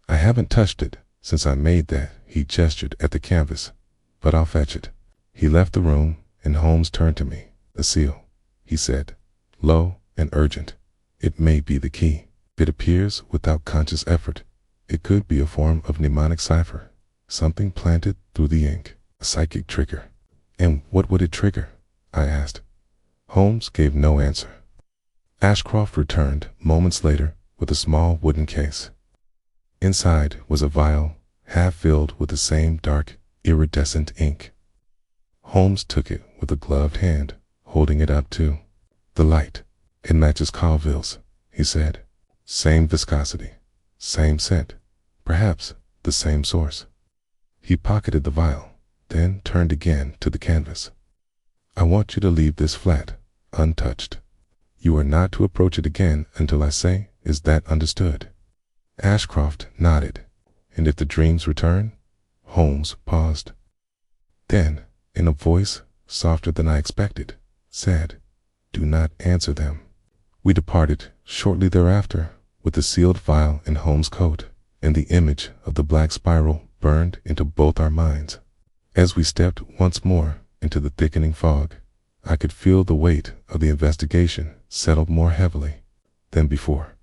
[SPEAKER 1] I haven't touched it since I made that." He gestured at the canvas. "But I'll fetch it." He left the room, and Holmes turned to me. "The seal," he said, low and urgent. "It may be the key. If it appears without conscious effort, it could be a form of mnemonic cipher, something planted through the ink, a psychic trigger." "And what would it trigger?" I asked. Holmes gave no answer. Ashcroft returned moments later with a small wooden case. Inside was a vial, half filled with the same dark, iridescent ink. Holmes took it with a gloved hand, holding it up to the light. "It matches Colville's," he said. "Same viscosity, same scent, perhaps the same source." He pocketed the vial, then turned again to the canvas. "I want you to leave this flat, untouched. You are not to approach it again until I say, is that understood?" Ashcroft nodded. "And if the dreams return?" Holmes paused. Then, in a voice softer than I expected, said, "Do not answer them." We departed shortly thereafter with the sealed vial in Holmes' coat, and the image of the black spiral burned into both our minds. As we stepped once more into the thickening fog, I could feel the weight of the investigation settle more heavily than before.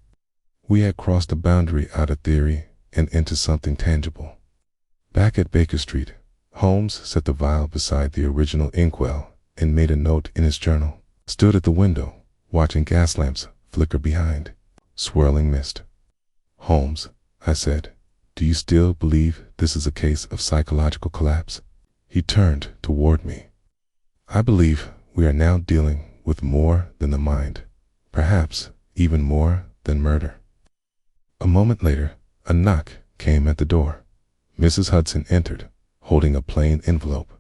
[SPEAKER 1] We had crossed a boundary out of theory and into something tangible. Back at Baker Street, Holmes set the vial beside the original inkwell and made a note in his journal. Stood at the window, watching gas lamps flicker behind swirling mist. "Holmes," I said, "do you still believe this is a case of psychological collapse?" He turned toward me. "I believe we are now dealing with more than the mind, perhaps even more than murder." A moment later, a knock came at the door. Mrs. Hudson entered, holding a plain envelope.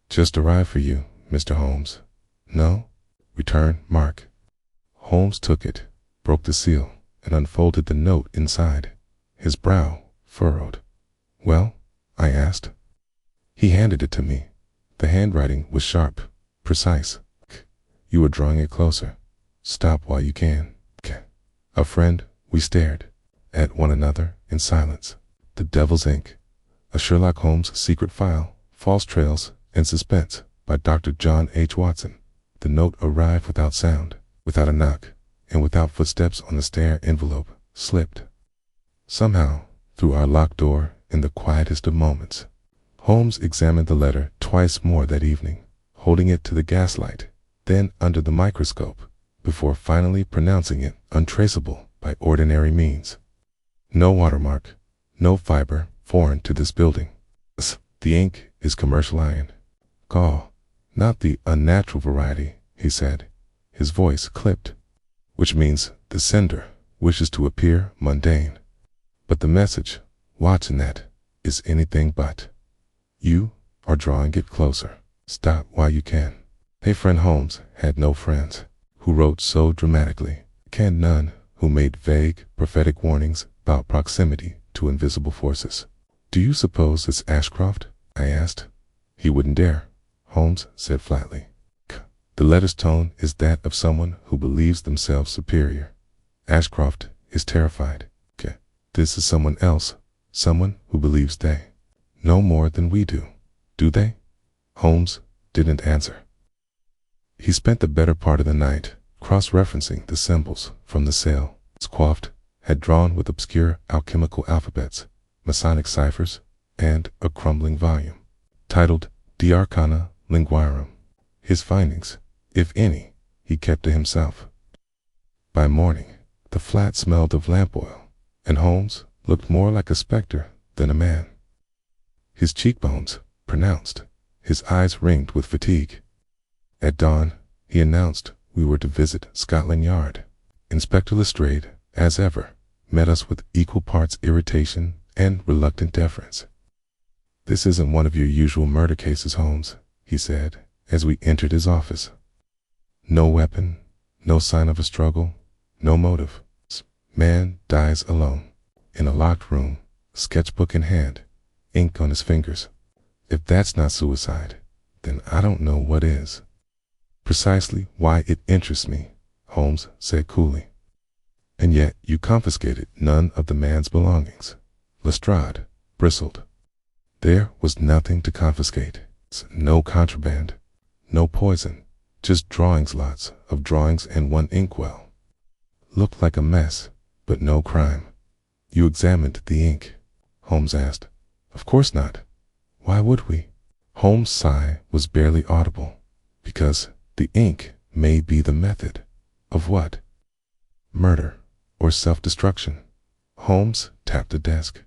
[SPEAKER 1] "Just arrived for you, Mr. Holmes." "No?" returned Mark. Holmes took it, broke the seal, and unfolded the note inside. His brow furrowed. "Well?" I asked. He handed it to me. The handwriting was sharp, precise. "You are drawing it closer. Stop while you can." A friend, we stared at one another in silence. The Devil's Ink, a Sherlock Holmes secret file, false trails, and suspense by Dr. John H. Watson. The note arrived without sound, without a knock, and without footsteps on the stair. Envelope slipped somehow through our locked door in the quietest of moments. Holmes examined the letter twice more that evening, holding it to the gaslight, then under the microscope, before finally pronouncing it untraceable by ordinary means. No watermark, no fiber foreign to this building. The ink is commercial iron. Gall, not the unnatural variety, he said, his voice clipped, which means the sender wishes to appear mundane. But the message, Whodunit, is anything but. You are drawing it closer. Stop while you can. A friend Holmes had no friends who wrote so dramatically. Can none who made vague, prophetic warnings about proximity to invisible forces. "Do you suppose it's Ashcroft?" I asked. "He wouldn't dare," Holmes said flatly. The letter's tone is that of someone who believes themselves superior. Ashcroft is terrified. This is someone else, someone who believes they know more than we do. Do they? Holmes didn't answer. He spent the better part of the night cross-referencing the symbols from the cell Coughed had drawn with obscure alchemical alphabets, Masonic ciphers, and a crumbling volume titled De Arcana Linguarum. His findings, if any, he kept to himself. By morning, the flat smelled of lamp oil, and Holmes looked more like a specter than a man. His cheekbones pronounced, his eyes ringed with fatigue. At dawn, he announced we were to visit Scotland Yard. Inspector Lestrade, as ever, met us with equal parts irritation and reluctant deference. "This isn't one of your usual murder cases, Holmes," he said, as we entered his office. "No weapon, no sign of a struggle, no motive. Man dies alone, in a locked room, sketchbook in hand, ink on his fingers. If that's not suicide, then I don't know what is." "Precisely why it interests me," Holmes said coolly. "And yet you confiscated none of the man's belongings." Lestrade bristled. "There was nothing to confiscate. No contraband, no poison, just drawings, lots of drawings and one inkwell. Looked like a mess, but no crime." "You examined the ink?" Holmes asked. "Of course not. Why would we?" Holmes' sigh was barely audible. "Because the ink may be the method." "Of what?" "Murder or self-destruction." Holmes tapped the desk.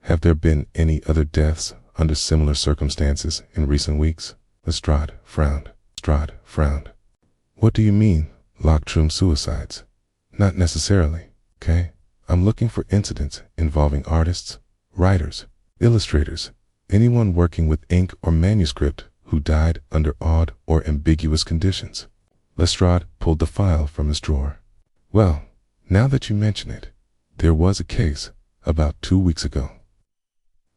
[SPEAKER 1] "Have there been any other deaths under similar circumstances in recent weeks?" Lestrade frowned. "What do you mean, locked room suicides?" "Not necessarily, okay? I'm looking for incidents involving artists, writers, illustrators, anyone working with ink or manuscript who died under odd or ambiguous conditions." Lestrade pulled the file from his drawer. "Well, now that you mention it, there was a case about 2 weeks ago.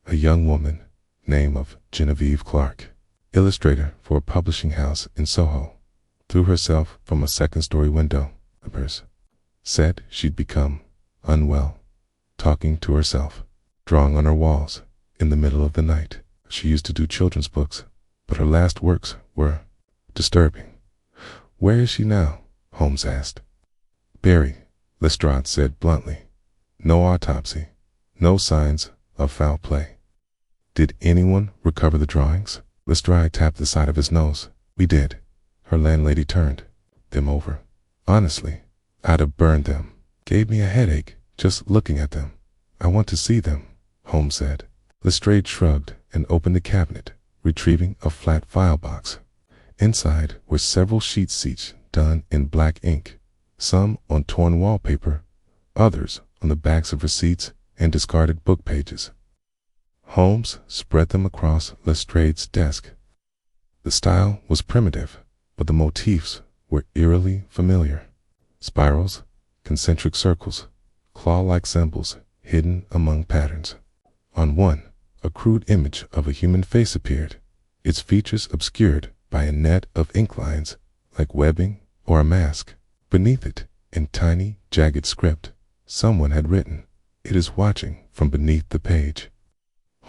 [SPEAKER 1] A young woman, name of Genevieve Clark, illustrator for a publishing house in Soho, threw herself from a second-story window. Said she'd become unwell, talking to herself, drawing on her walls in the middle of the night. She used to do children's books, but her last works were disturbing." "Where is she now?" Holmes asked. "Buried," Lestrade said bluntly. "No autopsy, no signs of foul play." "Did anyone recover the drawings?" Lestrade tapped the side of his nose. "We did." Her landlady turned them over. "Honestly, I'd have burned them. Gave me a headache just looking at them. I want to see them," Holmes said. Lestrade shrugged and opened the cabinet, retrieving a flat file box. Inside were several sheets each done in black ink, some on torn wallpaper, others on the backs of receipts and discarded book pages. Holmes spread them across Lestrade's desk. The style was primitive, but the motifs were eerily familiar. Spirals, concentric circles, claw-like symbols hidden among patterns. On one, a crude image of a human face appeared, its features obscured by a net of ink lines like webbing or a mask. Beneath it, in tiny, jagged script, someone had written, "It is watching from beneath the page."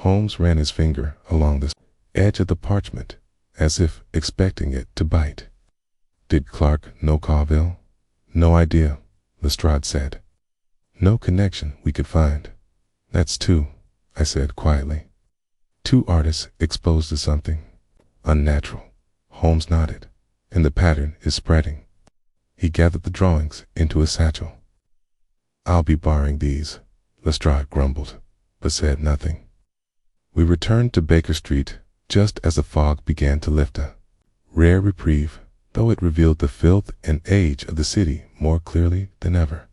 [SPEAKER 1] Holmes ran his finger along the edge of the parchment, as if expecting it to bite. "Did Clark know Colville?" "No idea," Lestrade said. "No connection we could find." "That's two," I said quietly. "Two artists exposed to something unnatural." Holmes nodded. "And the pattern is spreading." He gathered the drawings into a satchel. "I'll be borrowing these," Lestrade grumbled, but said nothing. We returned to Baker Street just as the fog began to lift. A rare reprieve, though it revealed the filth and age of the city more clearly than ever.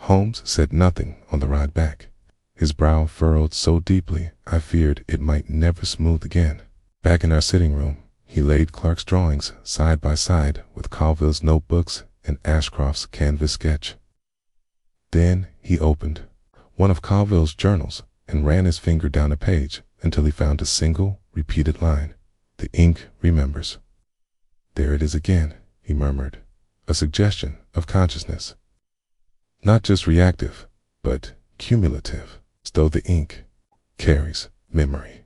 [SPEAKER 1] Holmes said nothing on the ride back, his brow furrowed so deeply I feared it might never smooth again. Back in our sitting room, he laid Clark's drawings side by side with Colville's notebooks and Ashcroft's canvas sketch. Then he opened one of Colville's journals and ran his finger down a page until he found a single, repeated line. "The ink remembers." "There it is again," he murmured, "a suggestion of consciousness. Not just reactive, but cumulative, as though the ink carries memory.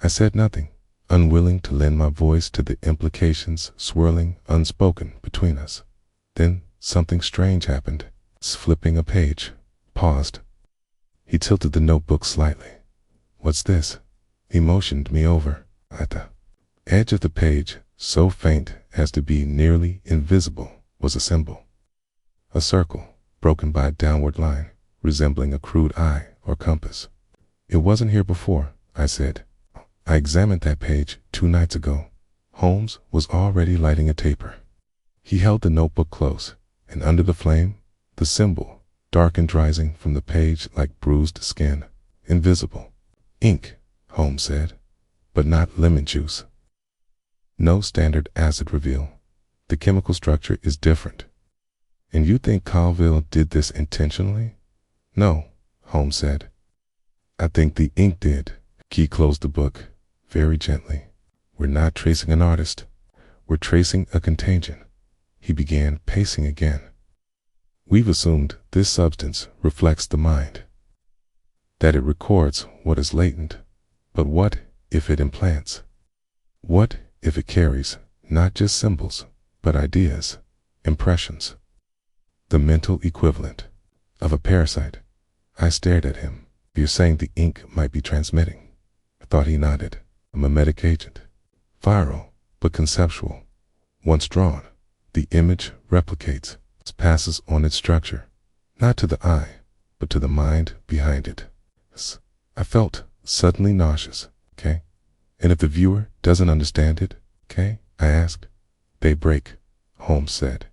[SPEAKER 1] I said nothing, unwilling to lend my voice to the implications swirling unspoken between us. Then something strange happened. Flipping a page, paused. He tilted the notebook slightly. "What's this?" He motioned me over. At the edge of the page, so faint as to be nearly invisible, was a symbol. A circle, broken by a downward line, resembling a crude eye or compass. "It wasn't here before," I said. "I examined that page 2 nights ago." Holmes was already lighting a taper. He held the notebook close, and under the flame, the symbol darkened, rising from the page like bruised skin. "Invisible. Ink," Holmes said, "but not lemon juice. No standard acid reveal. The chemical structure is different." "And you think Colville did this intentionally?" "No," Holmes said. "I think the ink did." He closed the book very gently. "We're not tracing an artist. We're tracing a contagion." He began pacing again. "We've assumed this substance reflects the mind, that it records what is latent. But what if it implants? What if it carries not just symbols, but ideas, impressions, the mental equivalent of a parasite?" I stared at him. "You're saying the ink might be transmitting?" I thought he nodded. "A mimetic agent. Viral, but conceptual. Once drawn, the image replicates, passes on its structure, not to the eye, but to the mind behind it." I felt suddenly nauseous. "Okay? And if the viewer doesn't understand it, okay?" I asked. "They break," Holmes said,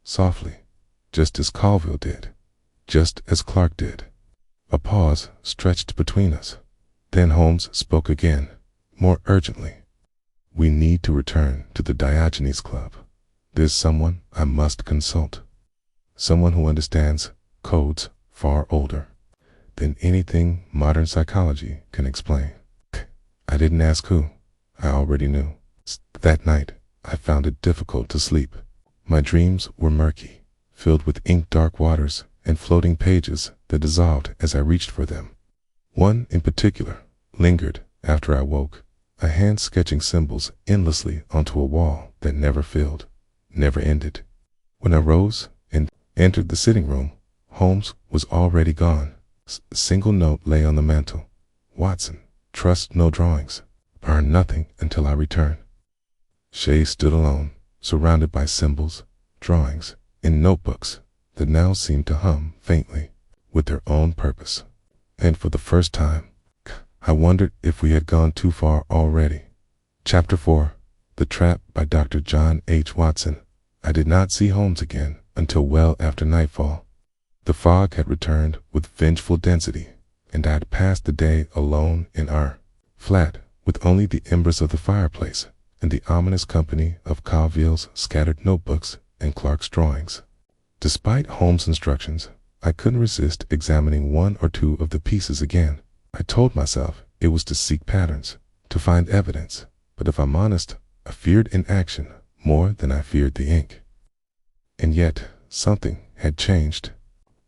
[SPEAKER 1] softly, "just as Colville did, just as Clark did." A pause stretched between us. Then Holmes spoke again, more urgently. "We need to return to the Diogenes Club. There's someone I must consult. Someone who understands codes far older than anything modern psychology can explain." I didn't ask who. I already knew. That night, I found it difficult to sleep. My dreams were murky, filled with ink-dark waters and floating pages that dissolved as I reached for them. One in particular lingered after I woke, a hand sketching symbols endlessly onto a wall that never filled, never ended. When I rose and entered the sitting room, Holmes was already gone. A single note lay on the mantel. "Watson, trust no drawings. Burn nothing until I return." Shay stood alone, surrounded by symbols, drawings, and notebooks that now seemed to hum faintly with their own purpose. And for the first time, I wondered if we had gone too far already. Chapter 4. The Trap by Dr. John H. Watson. I did not see Holmes again until well after nightfall. The fog had returned with vengeful density, and I had passed the day alone in our flat with only the embers of the fireplace and the ominous company of Colville's scattered notebooks and Clark's drawings. Despite Holmes' instructions, I couldn't resist examining 1 or 2 of the pieces again. I told myself it was to seek patterns, to find evidence, but if I'm honest, I feared inaction more than I feared the ink. And yet, something had changed.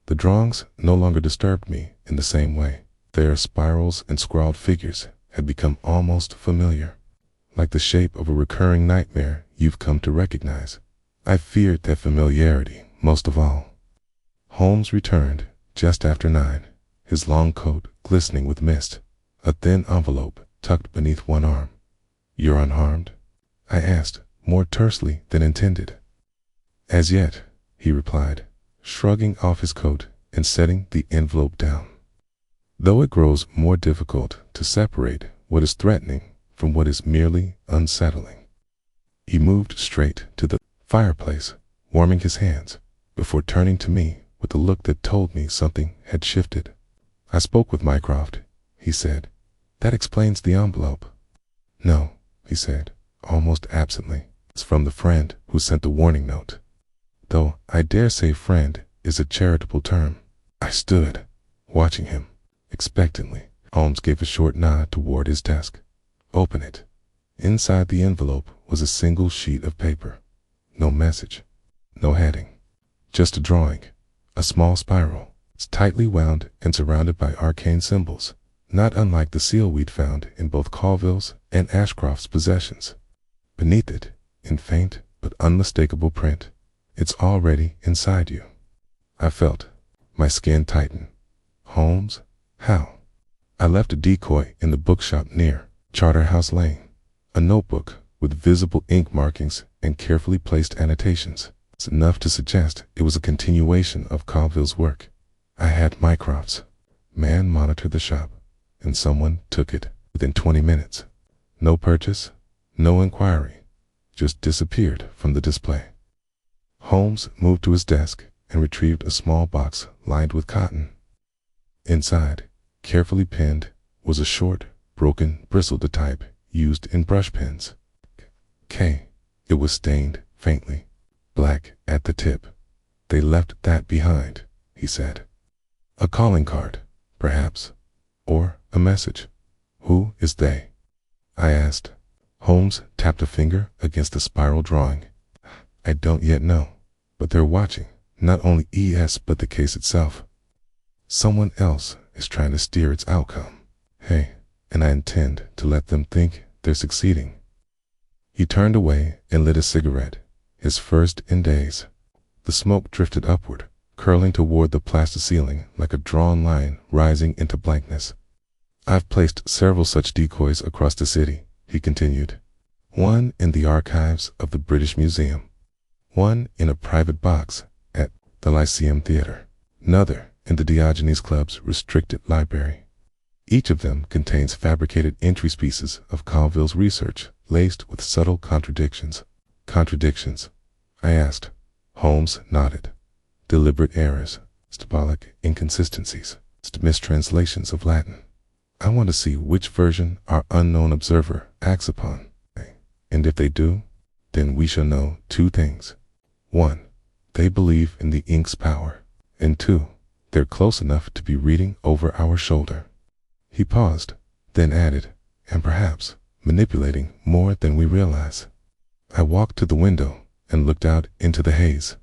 [SPEAKER 1] The drawings no longer disturbed me in the same way. Their spirals and scrawled figures had become almost familiar, like the shape of a recurring nightmare you've come to recognize. I feared that familiarity most of all. Holmes returned just after 9, his long coat glistening with mist, a thin envelope tucked beneath one arm. "You're unharmed?" I asked, more tersely than intended. "As yet," he replied, shrugging off his coat and setting the envelope down. "Though it grows more difficult to separate what is threatening from what is merely unsettling." He moved straight to the fireplace, warming his hands, before turning to me with a look that told me something had shifted. "I spoke with Mycroft," he said. "That explains the envelope." "No," he said, almost absently. "It's from the friend who sent the warning note. Though I dare say friend is a charitable term." I stood, watching him, expectantly. Holmes gave a short nod toward his desk. "Open it." Inside the envelope was a single sheet of paper. No message, no heading, just a drawing, a small spiral, It's tightly wound and surrounded by arcane symbols, not unlike the seal we'd found in both Colville's and Ashcroft's possessions. Beneath it, in faint but unmistakable print, it's already inside you. I felt my skin tighten. Holmes? How? I left a decoy in the bookshop near Charterhouse Lane, a notebook with visible ink markings and carefully placed annotations. It's enough to suggest it was a continuation of Colville's work. I had Mycroft's man monitor the shop, and someone took it within 20 minutes. No purchase, no inquiry, just disappeared from the display. Holmes moved to his desk and retrieved a small box lined with cotton. Inside, carefully pinned, was a short, broken bristle to type used in brush pens. K. It was stained faintly black at the tip. They left that behind, he said. A calling card, perhaps, or a message. Who is they? I asked. Holmes tapped a finger against the spiral drawing. I don't yet know, but they're watching, not only ES but the case itself. Someone else is trying to steer its outcome. Hey, and I intend to let them think they're succeeding. He turned away and lit a cigarette, his first in days. The smoke drifted upward, curling toward the plaster ceiling like a drawn line rising into blankness. I've placed several such decoys across the city, he continued. One in the archives of the British Museum, one in a private box at the Lyceum Theatre, another in the Diogenes Club's restricted library. Each of them contains fabricated entry pieces of Colville's research laced with subtle contradictions. Contradictions? I asked. Holmes nodded. Deliberate errors, symbolic inconsistencies, mistranslations of Latin. I want to see which version our unknown observer acts upon. And if they do, then we shall know two things. 1. They believe in the ink's power. And 2. They're close enough to be reading over our shoulder. He paused, then added, and perhaps manipulating more than we realize. I walked to the window and looked out into the haze.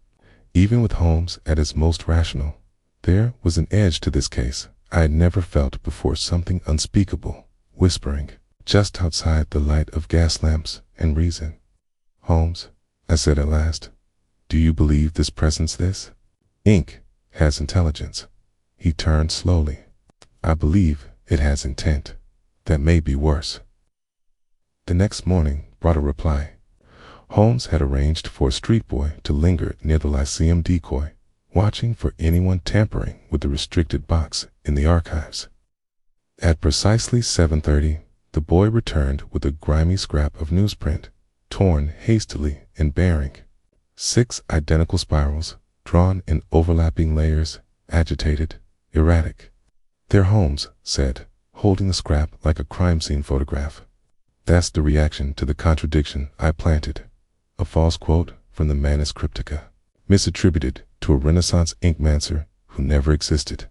[SPEAKER 1] Even with Holmes at his most rational, there was an edge to this case I had never felt before, something unspeakable, whispering, just outside the light of gas lamps and reason. Holmes, I said at last, do you believe this presence, this ink, has intelligence? He turned slowly. I believe it has intent. That may be worse. The next morning brought a reply. Holmes had arranged for a street boy to linger near the Lyceum decoy, watching for anyone tampering with the restricted box in the archives. At precisely 7:30, the boy returned with a grimy scrap of newsprint, torn hastily and bearing 6 identical spirals, drawn in overlapping layers, agitated, erratic. They're Holmes said, holding the scrap like a crime scene photograph. That's the reaction to the contradiction I planted. A false quote from the Manus Cryptica, misattributed to a Renaissance inkmancer who never existed.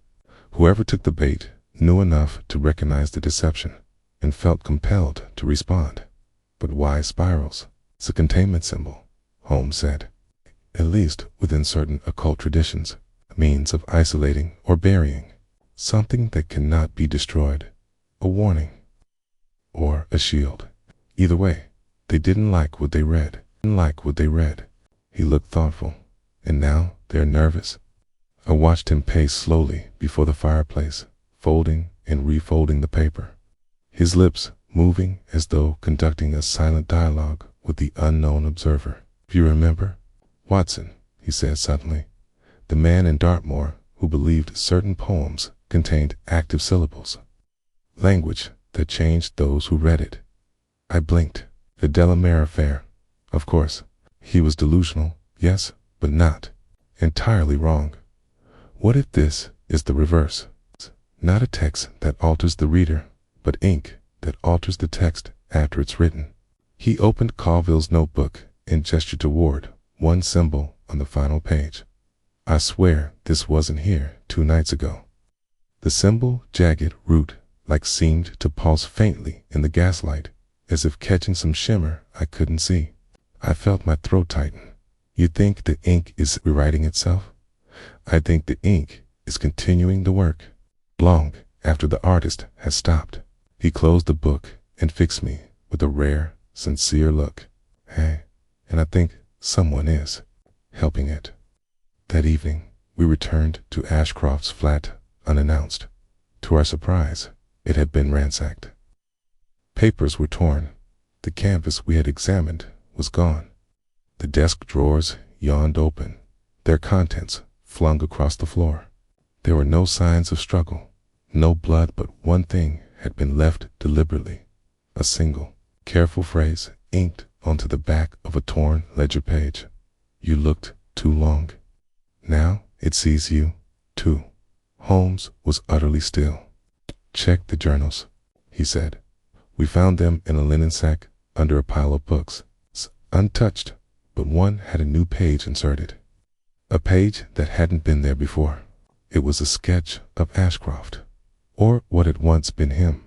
[SPEAKER 1] Whoever took the bait knew enough to recognize the deception and felt compelled to respond. But why spirals? It's a containment symbol, Holmes said. At least within certain occult traditions, a means of isolating or burying something that cannot be destroyed, a warning, or a shield. Either way, they didn't like what they read. He looked thoughtful, and now they're nervous. I watched him pace slowly before the fireplace, folding and refolding the paper, his lips moving as though conducting a silent dialogue with the unknown observer. If you remember, Watson, he said suddenly, the man in Dartmoor who believed certain poems contained active syllables, language that changed those who read it. I blinked. The Delamere affair. Of course, he was delusional, yes, but not entirely wrong. What if this is the reverse? Not a text that alters the reader, but ink that alters the text after it's written. He opened Colville's notebook and gestured toward one symbol on the final page. I swear this wasn't here 2 nights ago. The symbol, jagged root, like seemed to pulse faintly in the gaslight, as if catching some shimmer I couldn't see. I felt my throat tighten. You think the ink is rewriting itself? I think the ink is continuing the work. Long after the artist has stopped, he closed the book and fixed me with a rare, sincere look. Hey, and I think someone is helping it. That evening, we returned to Ashcroft's flat unannounced. To our surprise, it had been ransacked. Papers were torn. The canvas we had examined was gone. The desk drawers yawned open, their contents flung across the floor. There were no signs of struggle, no blood, but one thing had been left deliberately. A single, careful phrase inked onto the back of a torn ledger page. You looked too long. Now it sees you, too. Holmes was utterly still. Check the journals, he said. We found them in a linen sack under a pile of books, untouched, but one had a new page inserted. A page that hadn't been there before. It was a sketch of Ashcroft, or what had once been him.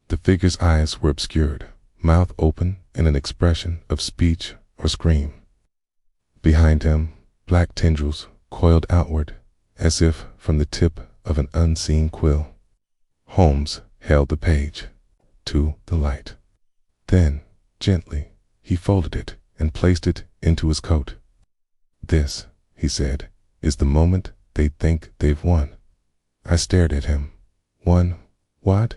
[SPEAKER 1] The figure's eyes were obscured, mouth open in an expression of speech or scream. Behind him, black tendrils coiled outward, as if from the tip of an unseen quill. Holmes held the page to the light. Then, gently, he folded it and placed it into his coat. This, he said, is the moment they think they've won. I stared at him. Won what?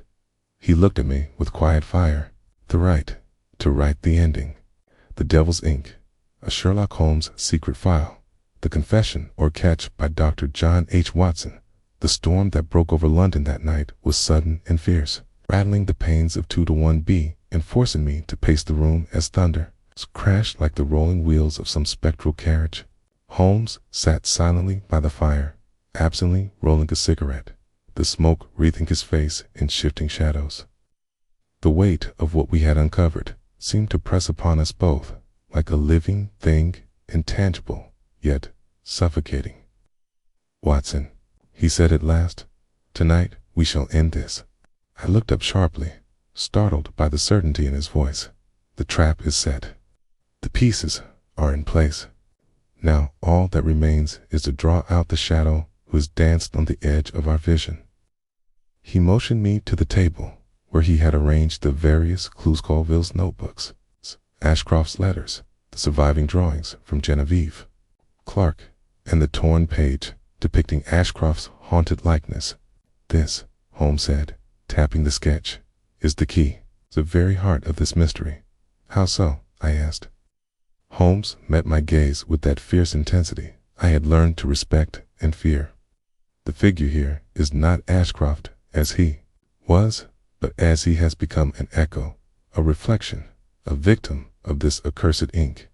[SPEAKER 1] He looked at me with quiet fire. The right to write the ending. The Devil's Ink, a Sherlock Holmes secret file. The Confession or Catch by Dr. John H. Watson. The storm that broke over London that night was sudden and fierce, rattling the panes of 2-to-1B and forcing me to pace the room as thunder crashed like the rolling wheels of some spectral carriage. Holmes sat silently by the fire, absently rolling a cigarette, the smoke wreathing his face in shifting shadows. The weight of what we had uncovered seemed to press upon us both like a living thing, intangible, yet suffocating. Watson, he said at last, tonight we shall end this. I looked up sharply, startled by the certainty in his voice. The trap is set. The pieces are in place. Now all that remains is to draw out the shadow who has danced on the edge of our vision. He motioned me to the table where he had arranged the various Cloukesville's notebooks, Ashcroft's letters, the surviving drawings from Genevieve, Clark, and the torn page depicting Ashcroft's haunted likeness. This, Holmes said, tapping the sketch, is the key, the very heart of this mystery. How so? I asked. Holmes met my gaze with that fierce intensity I had learned to respect and fear. The figure here is not Ashcroft as he was, but as he has become an echo, a reflection, a victim of this accursed ink.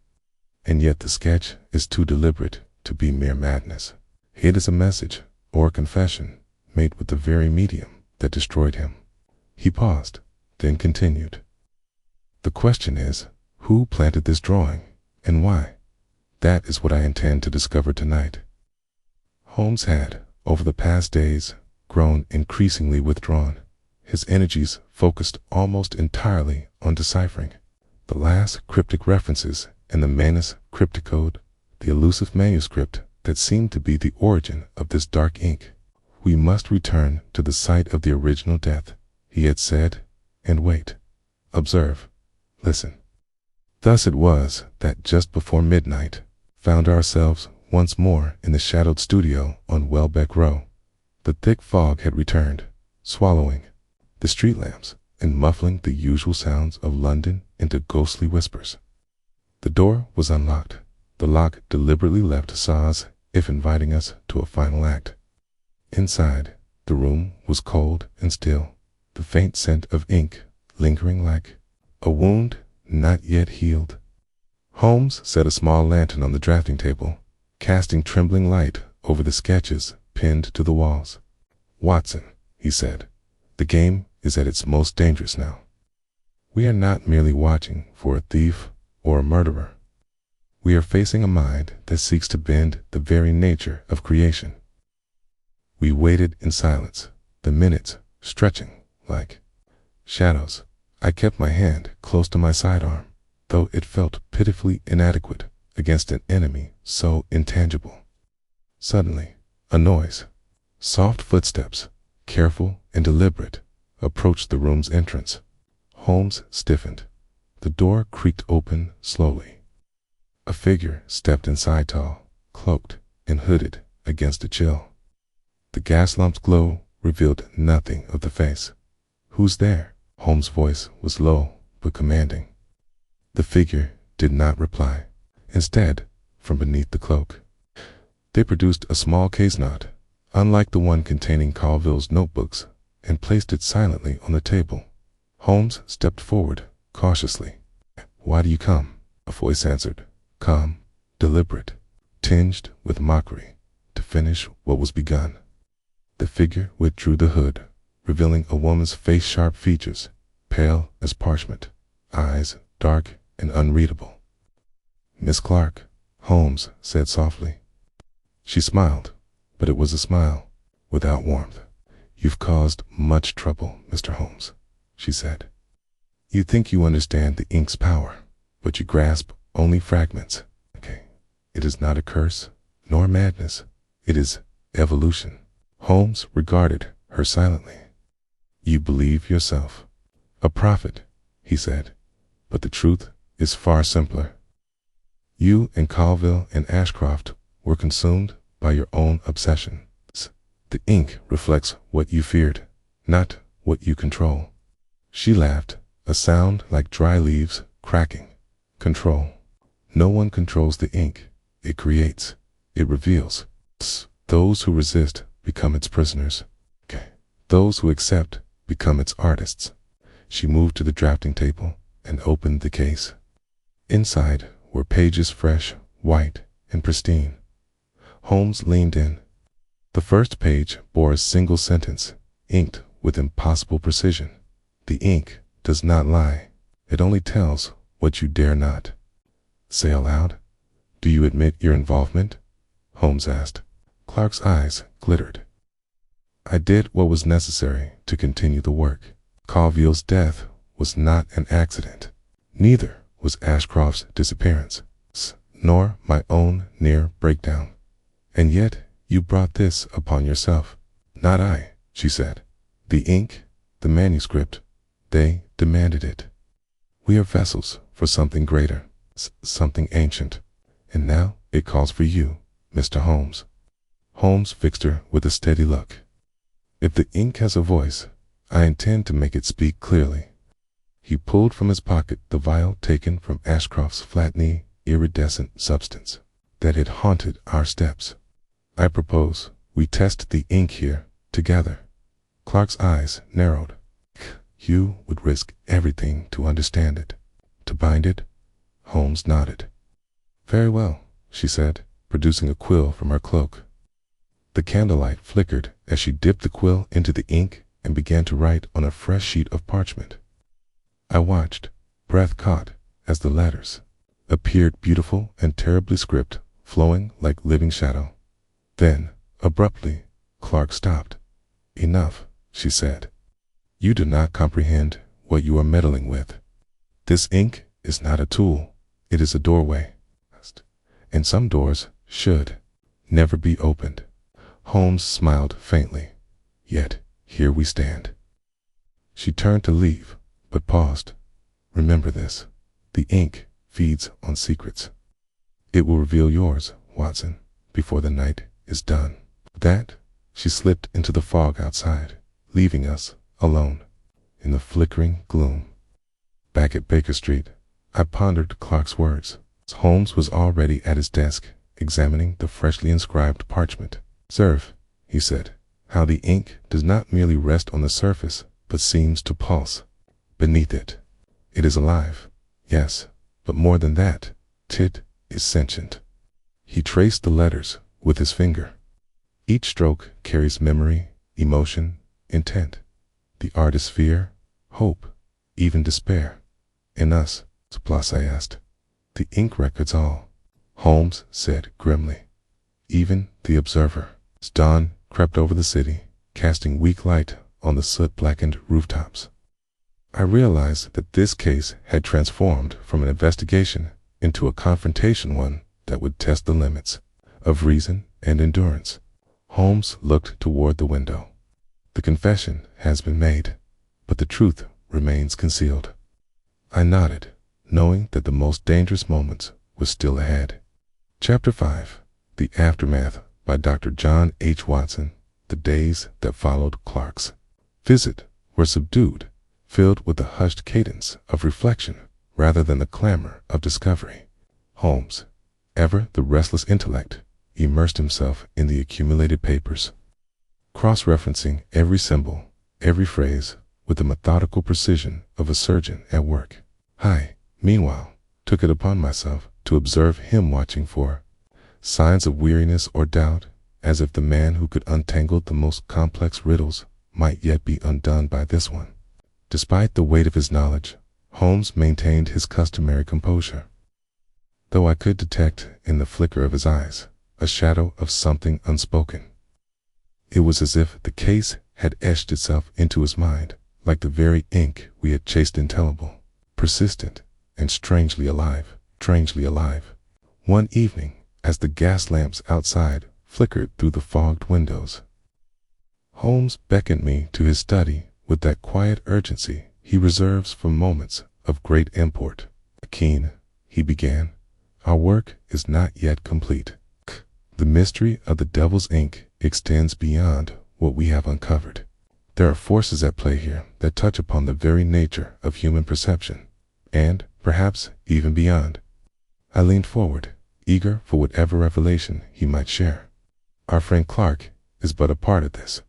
[SPEAKER 1] And yet the sketch is too deliberate to be mere madness. It is a message or a confession made with the very medium that destroyed him. He paused, then continued. The question is, who planted this drawing, and why? That is what I intend to discover tonight. Holmes had, over the past days, grown increasingly withdrawn, his energies focused almost entirely on deciphering the last cryptic references in the Manus Crypticode, the elusive manuscript that seemed to be the origin of this dark ink. We must return to the site of the original death, he had said, and wait. Observe. Listen. Thus it was that just before midnight, found ourselves once more in the shadowed studio on Welbeck Row. The thick fog had returned, swallowing the street lamps and muffling the usual sounds of London into ghostly whispers. The door was unlocked. The lock deliberately left as if inviting us to a final act. Inside, the room was cold and still, the faint scent of ink lingering like a wound not yet healed. Holmes set a small lantern on the drafting table, casting trembling light over the sketches pinned to the walls. Watson, he said, the game is at its most dangerous now. We are not merely watching for a thief or a murderer. We are facing a mind that seeks to bend the very nature of creation. We waited in silence, the minutes stretching like shadows. I kept my hand close to my sidearm, though it felt pitifully inadequate against an enemy so intangible. Suddenly, a noise, Soft footsteps, careful and deliberate, approached the room's entrance. Holmes stiffened. The door creaked open slowly. A figure stepped inside, tall, cloaked, and hooded against the chill. The gas lamp's glow revealed nothing of the face. "Who's there?" Holmes' voice was low but commanding. The figure did not reply. Instead, from beneath the cloak, they produced a small case knot, unlike the one containing Colville's notebooks, and placed it silently on the table. Holmes stepped forward, cautiously. "Why do you come?" A voice answered, calm, deliberate, tinged with mockery, to finish what was begun. The figure withdrew the hood, revealing a woman's face-sharp features, pale as parchment, eyes dark and unreadable. "Miss Clark," Holmes said softly. She smiled, but it was a smile without warmth. "You've caused much trouble, Mr. Holmes," she said. "You think you understand the ink's power, but you grasp only fragments. Okay. It is not a curse, nor madness. It is evolution." Holmes regarded her silently. "You believe yourself a prophet," he said, "but the truth is far simpler. You and Colville and Ashcroft were consumed by your own obsessions. The ink reflects what you feared, not what you control." She laughed, a sound like dry leaves cracking. "Control. No one controls the ink. It creates. It reveals. Those who resist become its prisoners. Those who accept become its artists." She moved to the drafting table and opened the case. Inside were pages fresh, white, and pristine. Holmes leaned in. The first page bore a single sentence, inked with impossible precision. "The ink does not lie. It only tells what you dare not say aloud." "Do you admit your involvement?" Holmes asked. Clark's eyes glittered. "I did what was necessary to continue the work. Colville's death was not an accident. Neither was Ashcroft's disappearance, nor my own near breakdown. And yet you brought this upon yourself." "Not I," she said. "The ink, the manuscript, they demanded it. We are vessels for something greater, something ancient, and now it calls for you, Mr. Holmes." Holmes fixed her with a steady look. "If the ink has a voice, I intend to make it speak clearly." He pulled from his pocket the vial taken from Ashcroft's flat-knee, iridescent substance that had haunted our steps. "I propose we test the ink here together." Clark's eyes narrowed. "You would risk everything to understand it, to bind it?" Holmes nodded. "Very well," she said, producing a quill from her cloak. The candlelight flickered as she dipped the quill into the ink and began to write on a fresh sheet of parchment. I watched, breath caught, as the letters appeared, beautiful and terribly script, flowing like living shadow. Then, abruptly, Clark stopped. "Enough," she said. "You do not comprehend what you are meddling with. This ink is not a tool, it is a doorway. And some doors should never be opened." Holmes smiled faintly. "Yet, here we stand." She turned to leave, but paused. "Remember this. The ink feeds on secrets. It will reveal yours, Watson, before the night is done." That, she slipped into the fog outside, leaving us alone in the flickering gloom. Back at Baker Street, I pondered Clark's words. Holmes was already at his desk, examining the freshly inscribed parchment. "Observe," he said, "how the ink does not merely rest on the surface, but seems to pulse beneath it. It is alive, yes, but more than that, it is sentient." He traced the letters with his finger. Each stroke carries memory, emotion, intent. The artist's fear, hope, even despair. "In us," Place asked. "The ink records all," Holmes said grimly. "Even the observer." Dawn crept over the city, casting weak light on the soot-blackened rooftops. I realized that this case had transformed from an investigation into a confrontation, one that would test the limits of reason and endurance. Holmes looked toward the window. The confession has been made, but the truth remains concealed. I nodded, knowing that the most dangerous moments were still ahead. Chapter 5. The Aftermath by Dr. John H. Watson. The days that followed Clark's visit were subdued, filled with the hushed cadence of reflection rather than the clamor of discovery. Holmes, ever the restless intellect, immersed himself in the accumulated papers, cross-referencing every symbol, every phrase, with the methodical precision of a surgeon at work. I, meanwhile, took it upon myself to observe him watching for signs of weariness or doubt, as if the man who could untangle the most complex riddles might yet be undone by this one. Despite the weight of his knowledge, Holmes maintained his customary composure, though I could detect in the flicker of his eyes a shadow of something unspoken. It was as if the case had etched itself into his mind, like the very ink we had chased indelible, persistent, and strangely alive. One evening, as the gas lamps outside flickered through the fogged windows, Holmes beckoned me to his study with that quiet urgency he reserves for moments of great import. "Keen," he began, "our work is not yet complete. The mystery of the devil's ink extends beyond what we have uncovered. There are forces at play here that touch upon the very nature of human perception, and, perhaps, even beyond." I leaned forward, eager for whatever revelation he might share. "Our friend Clark is but a part of this,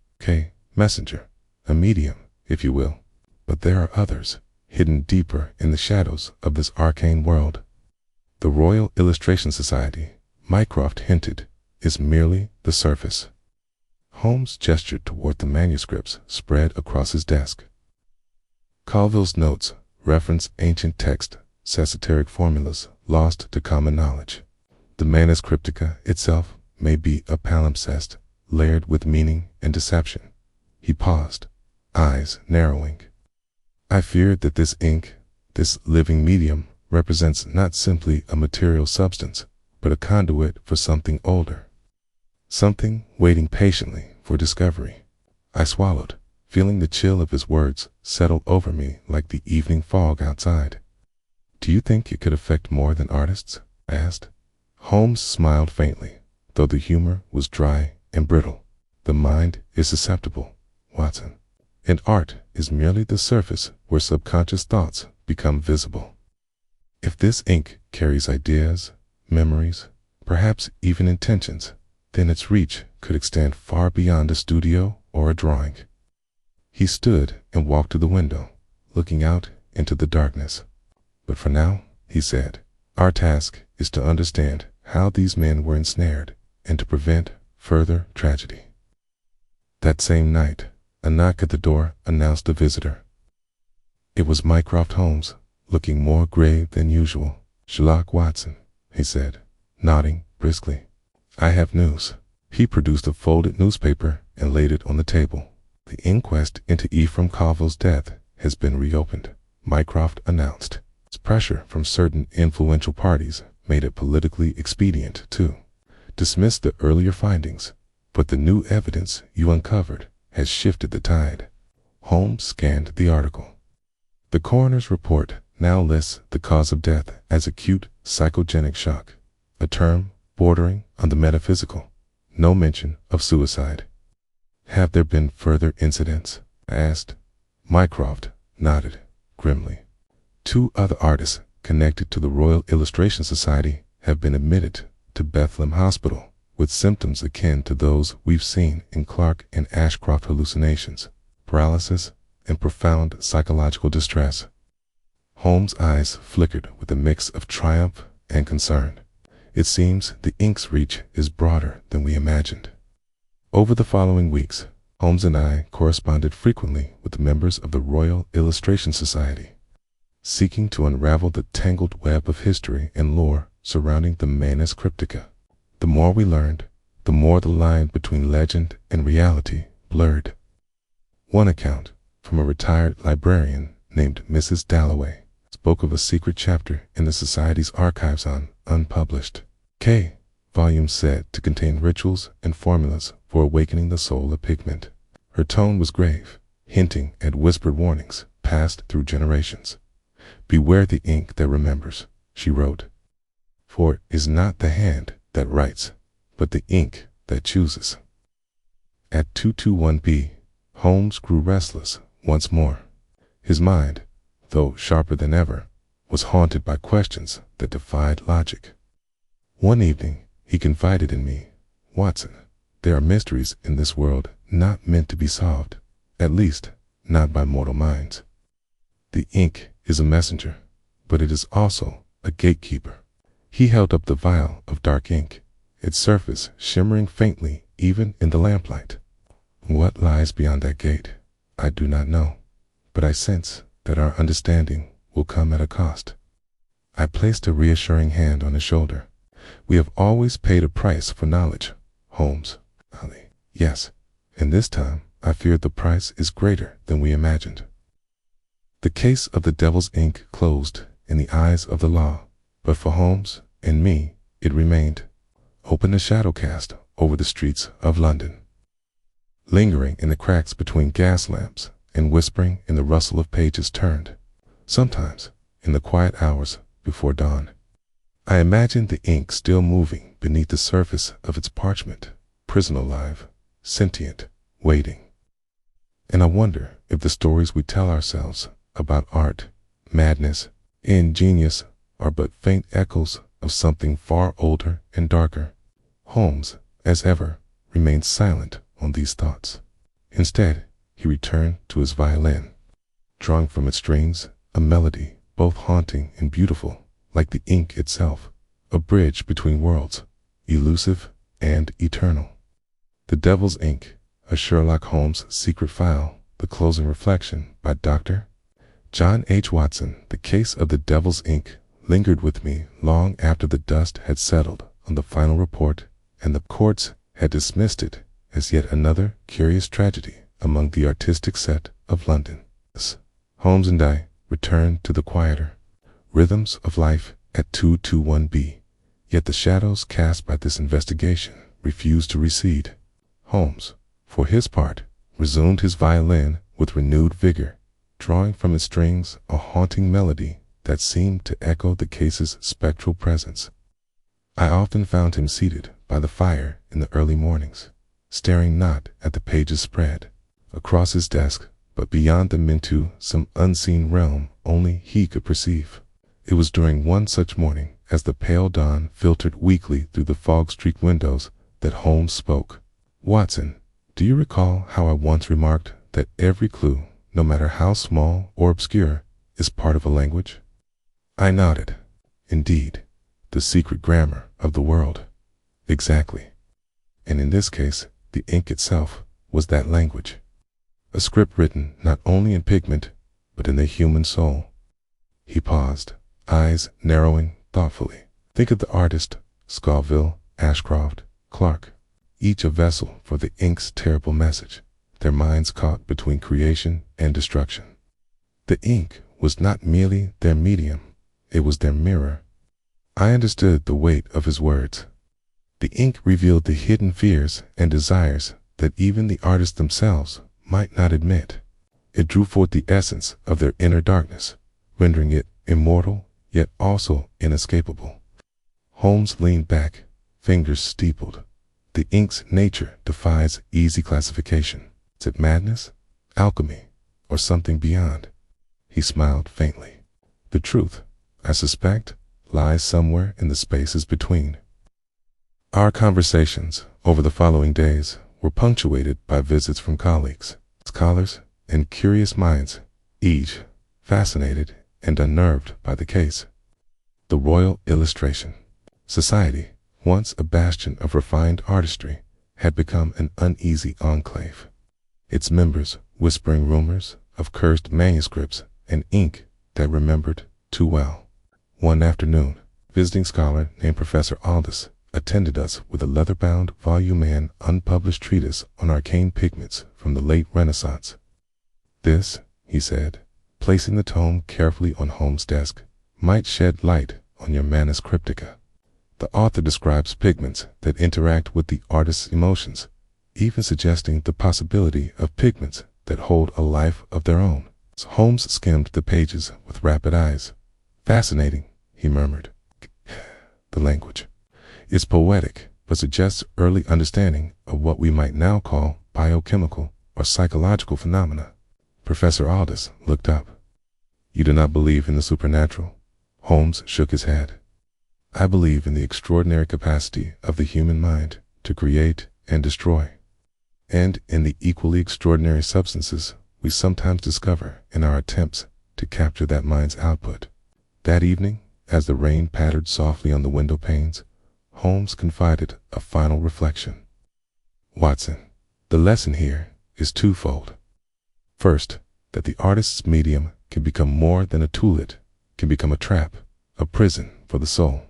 [SPEAKER 1] messenger, a medium, if you will. But there are others, hidden deeper in the shadows of this arcane world. The Royal Illustration Society, Mycroft hinted, is merely the surface." Holmes gestured toward the manuscripts spread across his desk. Colville's notes reference ancient text, esoteric formulas lost to common knowledge. The Manus Cryptica itself may be a palimpsest, layered with meaning and deception. He paused, eyes narrowing. "I fear that this ink, this living medium, represents not simply a material substance, but a conduit for something older. Something waiting patiently for discovery." I swallowed, feeling the chill of his words settle over me like the evening fog outside. "Do you think it could affect more than artists?" I asked. Holmes smiled faintly, though the humor was dry and brittle. "The mind is susceptible, Watson, and art is merely the surface where subconscious thoughts become visible. If this ink carries ideas, memories, perhaps even intentions, then its reach could extend far beyond a studio or a drawing." He stood and walked to the window, looking out into the darkness. "But for now," he said, "our task is to understand how these men were ensnared and to prevent further tragedy." That same night, a knock at the door announced a visitor. It was Mycroft Holmes, looking more grave than usual. "Sherlock Watson," he said, nodding briskly. "I have news." He produced a folded newspaper and laid it on the table. "The inquest into Ephraim Colville's death has been reopened," Mycroft announced. Its pressure from certain influential parties made it politically expedient to dismiss the earlier findings, but the new evidence you uncovered has shifted the tide. Holmes scanned the article. "The coroner's report now lists the cause of death as acute psychogenic shock, a term bordering on the metaphysical. No mention of suicide." "Have there been further incidents?" I asked. Mycroft nodded grimly. "Two other artists connected to the Royal Illustration Society have been admitted to Bethlehem Hospital with symptoms akin to those we've seen in Clark and Ashcroft hallucinations, paralysis, and profound psychological distress." Holmes' eyes flickered with a mix of triumph and concern. "It seems the ink's reach is broader than we imagined." Over the following weeks, Holmes and I corresponded frequently with the members of the Royal Illustration Society, seeking to unravel the tangled web of history and lore surrounding the Manus Cryptica. The more we learned, the more the line between legend and reality blurred. One account, from a retired librarian named Mrs. Dalloway, spoke of a secret chapter in the Society's archives on unpublished volumes said to contain rituals and formulas for awakening the soul of pigment. Her tone was grave, hinting at whispered warnings passed through generations. "Beware the ink that remembers," she wrote. "For it is not the hand that writes, but the ink that chooses." At 221B, Holmes grew restless once more. His mind, though sharper than ever, was haunted by questions that defied logic. One evening, he confided in me, "Watson, there are mysteries in this world not meant to be solved, at least not by mortal minds. The ink is a messenger, but it is also a gatekeeper." He held up the vial of dark ink, its surface shimmering faintly even in the lamplight. "What lies beyond that gate, I do not know, but I sense that our understanding will come at a cost." I placed a reassuring hand on his shoulder. "We have always paid a price for knowledge, Holmes." "Yes, and this time I fear the price is greater than we imagined." The case of the devil's ink closed in the eyes of the law, but for Holmes and me it remained, open a shadow cast over the streets of London, lingering in the cracks between gas lamps and whispering in the rustle of pages turned, sometimes in the quiet hours before dawn. I imagined the ink still moving beneath the surface of its parchment, prison alive, sentient, waiting. And I wonder if the stories we tell ourselves about art, madness, and genius are but faint echoes of something far older and darker. Holmes, as ever, remained silent on these thoughts. Instead, he returned to his violin, drawing from its strings a melody both haunting and beautiful, like the ink itself, a bridge between worlds, elusive and eternal. The Devil's Ink, a Sherlock Holmes secret file, the closing reflection by Dr. John H. Watson. The case of the Devil's Ink lingered with me long after the dust had settled on the final report and the courts had dismissed it as yet another curious tragedy among the artistic set of London. Holmes and I returned to the quieter rhythms of life at 221B, yet the shadows cast by this investigation refused to recede. Holmes, for his part, resumed his violin with renewed vigor, drawing from its strings a haunting melody that seemed to echo the case's spectral presence. I often found him seated by the fire in the early mornings, staring not at the pages spread across his desk, but beyond them into some unseen realm only he could perceive. It was during one such morning, as the pale dawn filtered weakly through the fog-streaked windows, that Holmes spoke. "Watson, do you recall how I once remarked that every clue, no matter how small or obscure, is part of a language?" I nodded. "Indeed, the secret grammar of the world." "Exactly. And in this case, the ink itself was that language. A script written not only in pigment, but in the human soul." He paused, eyes narrowing thoughtfully. "Think of the artist, Scoville, Ashcroft, Clark, each a vessel for the ink's terrible message, their minds caught between creation and destruction. The ink was not merely their medium, it was their mirror." I understood the weight of his words. The ink revealed the hidden fears and desires that even the artists themselves might not admit. It drew forth the essence of their inner darkness, rendering it immortal yet also inescapable. Holmes leaned back, fingers steepled. "The ink's nature defies easy classification. Is it madness, alchemy, or something beyond?" He smiled faintly. "The truth, I suspect, lies somewhere in the spaces between." Our conversations over the following days were punctuated by visits from colleagues, scholars, and curious minds, each fascinated and unnerved by the case. The Royal Illustration Society, once a bastion of refined artistry, had become an uneasy enclave, its members whispering rumors of cursed manuscripts and ink that remembered too well. One afternoon, visiting scholar named Professor Aldous attended us with a leather-bound volume-man unpublished treatise on arcane pigments from the late Renaissance. "This," he said, placing the tome carefully on Holmes' desk, "might shed light on your Manus Cryptica. The author describes pigments that interact with the artist's emotions, even suggesting the possibility of pigments that hold a life of their own. Holmes skimmed the pages with rapid eyes. "Fascinating," he murmured. "The language is poetic, but suggests early understanding of what we might now call biochemical or psychological phenomena." Professor Aldous looked up. "You do not believe in the supernatural?" Holmes shook his head. "I believe in the extraordinary capacity of the human mind to create and destroy, and in the equally extraordinary substances we sometimes discover in our attempts to capture that mind's output." That evening, as the rain pattered softly on the window panes, Holmes confided a final reflection. "Watson, the lesson here is twofold. First, that the artist's medium can become more than a tool-it, can become a trap, a prison for the soul.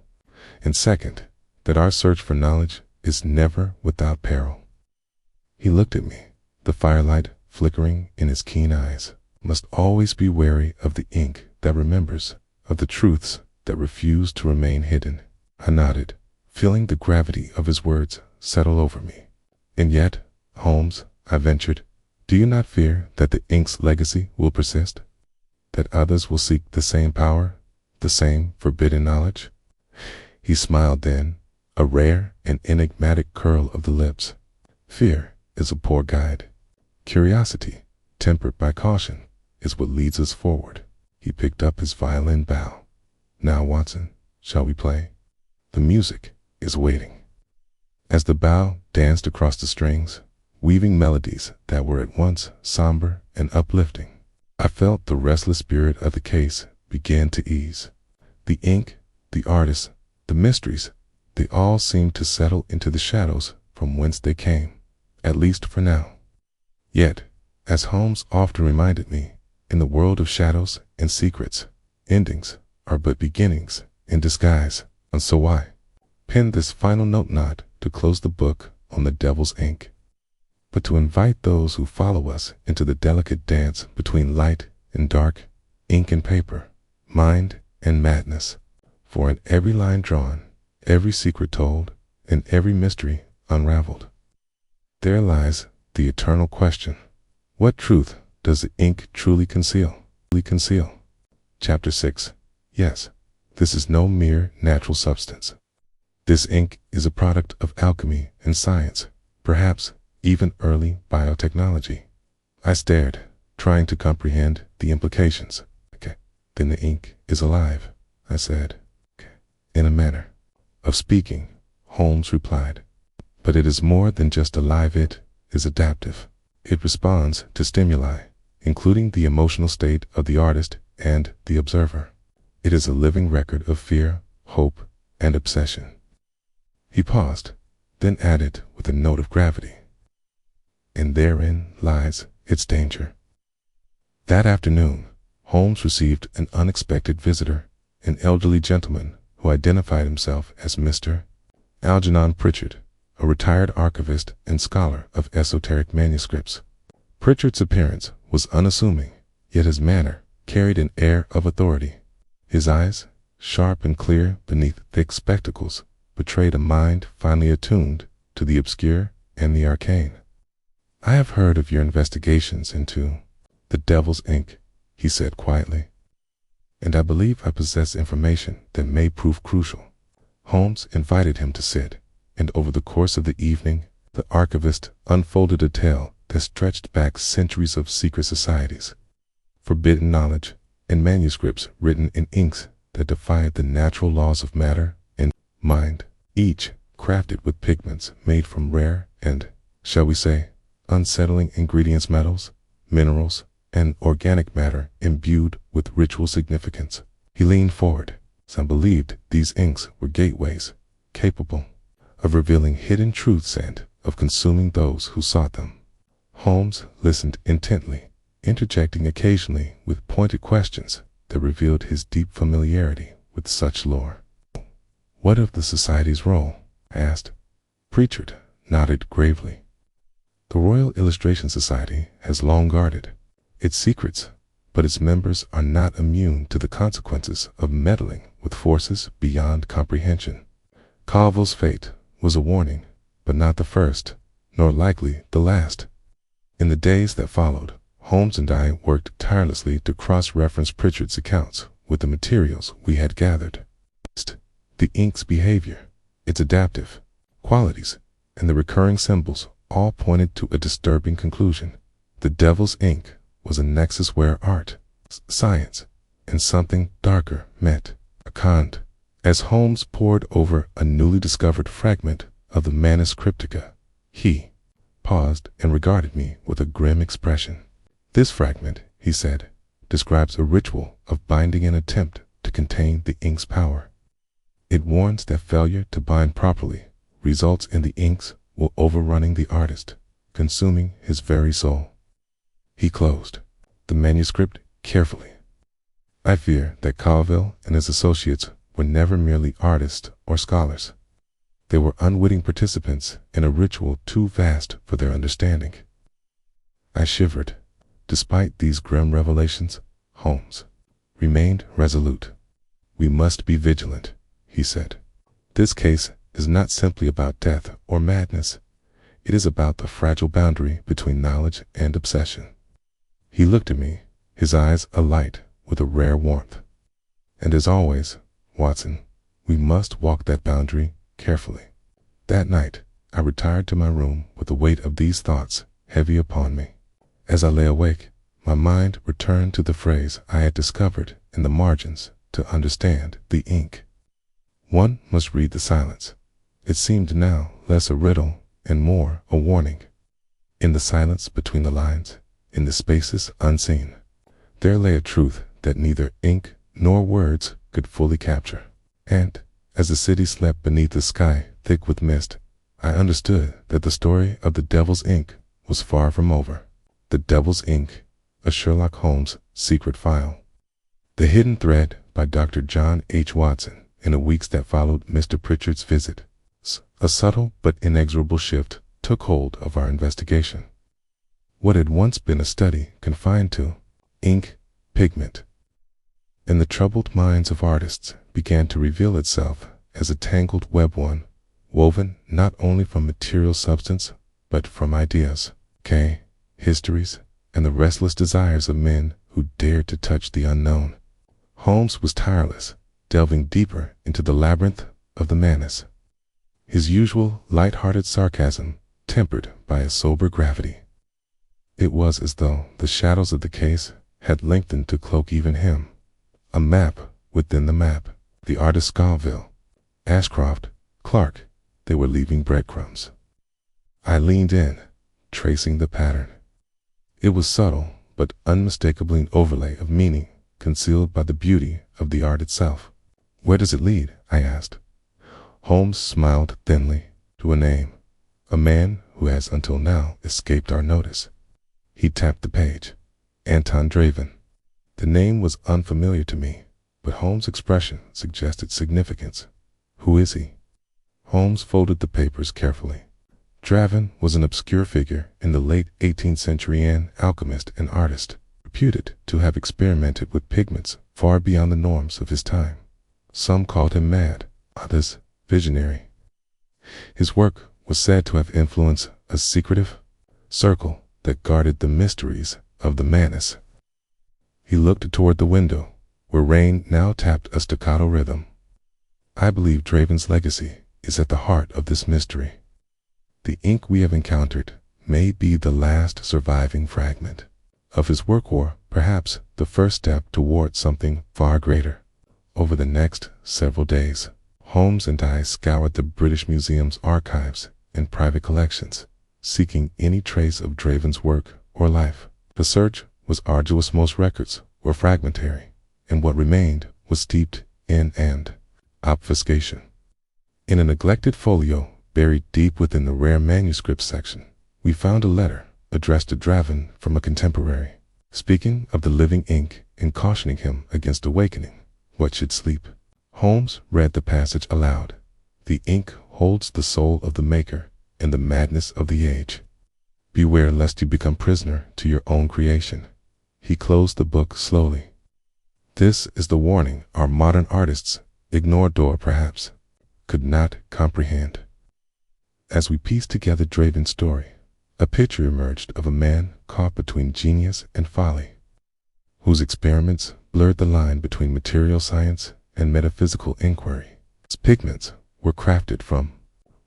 [SPEAKER 1] And second, that our search for knowledge is never without peril." He looked at me, the firelight flickering in his keen eyes. "Must always be wary of the ink that remembers, of the truths that refuse to remain hidden." I nodded, feeling the gravity of his words settle over me. "And yet, Holmes," I ventured, "do you not fear that the ink's legacy will persist? That others will seek the same power, the same forbidden knowledge?" He smiled then, a rare and enigmatic curl of the lips. "Fear is a poor guide. Curiosity, tempered by caution, is what leads us forward." He picked up his violin bow. "Now, Watson, shall we play? The music is waiting." As the bow danced across the strings, weaving melodies that were at once somber and uplifting, I felt the restless spirit of the case begin to ease. The ink, the artist, the mysteries, they all seemed to settle into the shadows from whence they came, at least for now. Yet, as Holmes often reminded me, in the world of shadows and secrets, endings are but beginnings in disguise. And so I penned this final note not to close the book on the devil's ink, but to invite those who follow us into the delicate dance between light and dark, ink and paper, mind and madness. For in every line drawn, every secret told, and every mystery unraveled, there lies the eternal question: what truth does the ink truly conceal? Chapter 6. Yes, this is no mere natural substance. This ink is a product of alchemy and science, perhaps even early biotechnology. I stared, trying to comprehend the implications. "Okay, then the ink is alive," I said. "Okay." "In a manner of speaking," Holmes replied. "But it is more than just alive. It is adaptive. It responds to stimuli, including the emotional state of the artist and the observer. It is a living record of fear, hope, and obsession." He paused, then added with a note of gravity, "And therein lies its danger." That afternoon, Holmes received an unexpected visitor, an elderly gentleman who identified himself as Mr. Algernon Pritchard, a retired archivist and scholar of esoteric manuscripts. Pritchard's appearance was unassuming, yet his manner carried an air of authority. His eyes, sharp and clear beneath thick spectacles, betrayed a mind finely attuned to the obscure and the arcane. "I have heard of your investigations into the devil's ink," he said quietly, "and I believe I possess information that may prove crucial." Holmes invited him to sit, and over the course of the evening, the archivist unfolded a tale that stretched back centuries of secret societies, forbidden knowledge, and manuscripts written in inks that defied the natural laws of matter and mind, each crafted with pigments made from rare and, shall we say, unsettling ingredients, metals, minerals, and organic matter imbued with ritual significance. He leaned forward. Some believed these inks were gateways, capable of revealing hidden truths and of consuming those who sought them. Holmes listened intently, interjecting occasionally with pointed questions that revealed his deep familiarity with such lore. "What of the Society's role?" I asked. Pritchard nodded gravely. "The Royal Illustration Society has long guarded its secrets, but its members are not immune to the consequences of meddling with forces beyond comprehension. Calvo's fate was a warning, but not the first, nor likely the last. In the days that followed, Holmes and I worked tirelessly to cross-reference Pritchard's accounts with the materials we had gathered. The ink's behavior, its adaptive qualities, and the recurring symbols all pointed to a disturbing conclusion. The devil's ink was a nexus where art, science, and something darker met. As Holmes pored over a newly discovered fragment of the Manus Cryptica, he paused and regarded me with a grim expression. "This fragment," he said, "describes a ritual of binding an attempt to contain the ink's power. It warns that failure to bind properly results in the ink's will overrunning the artist, consuming his very soul." He closed the manuscript carefully. I fear that Colville and his associates were never merely artists or scholars. They were unwitting participants in a ritual too vast for their understanding. I shivered. Despite these grim revelations, Holmes remained resolute. "We must be vigilant," he said. "This case is not simply about death or madness. It is about the fragile boundary between knowledge and obsession." He looked at me, his eyes alight with a rare warmth. "And as always, Watson, we must walk that boundary carefully." That night, I retired to my room with the weight of these thoughts heavy upon me. As I lay awake, my mind returned to the phrase I had discovered in the margins to understand the ink. One must read the silence. It seemed now less a riddle and more a warning. In the silence between the lines, in the spaces unseen, there lay a truth that neither ink nor words could fully capture. And, as the city slept beneath a sky thick with mist, I understood that the story of the devil's ink was far from over. The devil's ink, a Sherlock Holmes secret file. The Hidden Thread by Dr. John H. Watson in the weeks that followed Mr. Pritchard's visit. A subtle but inexorable shift took hold of our investigation. What had once been a study confined to ink, pigment, in the troubled minds of artists began to reveal itself as a tangled web, one woven not only from material substance but from ideas, histories, and the restless desires of men who dared to touch the unknown. Holmes was tireless, delving deeper into the labyrinth of the Manus, his usual light-hearted sarcasm tempered by a sober gravity. It was as though the shadows of the case had lengthened to cloak even him. A map within the map. The artist Scoville, Ashcroft, Clark, they were leaving breadcrumbs. I leaned in, tracing the pattern. It was subtle, but unmistakably an overlay of meaning concealed by the beauty of the art itself. "Where does it lead?" I asked. Holmes smiled thinly. "To a name. A man who has until now escaped our notice." He tapped the page. "Anton Draven." The name was unfamiliar to me, but Holmes' expression suggested significance. "Who is he?" Holmes folded the papers carefully. Draven was an obscure figure in the late 18th century, an alchemist and artist, reputed to have experimented with pigments far beyond the norms of his time. Some called him mad, others visionary. His work was said to have influenced a secretive circle that guarded the mysteries of the Manus. He looked toward the window, where rain now tapped a staccato rhythm. "I believe Draven's legacy is at the heart of this mystery. The ink we have encountered may be the last surviving fragment of his work, or perhaps the first step toward something far greater." Over the next several days, Holmes and I scoured the British Museum's archives and private collections, seeking any trace of Draven's work or life. The search was arduous. Most records were fragmentary, and what remained was steeped in and obfuscation. In a neglected folio buried deep within the rare manuscript section, we found a letter addressed to Draven from a contemporary, speaking of the living ink and cautioning him against awakening what should sleep. Holmes read the passage aloud. "The ink holds the soul of the maker and the madness of the age. Beware lest you become prisoner to your own creation." He closed the book slowly. "This is the warning our modern artists, ignored or perhaps could not comprehend. As we pieced together Draven's story, a picture emerged of a man caught between genius and folly, whose experiments blurred the line between material science and metaphysical inquiry. His pigments were crafted from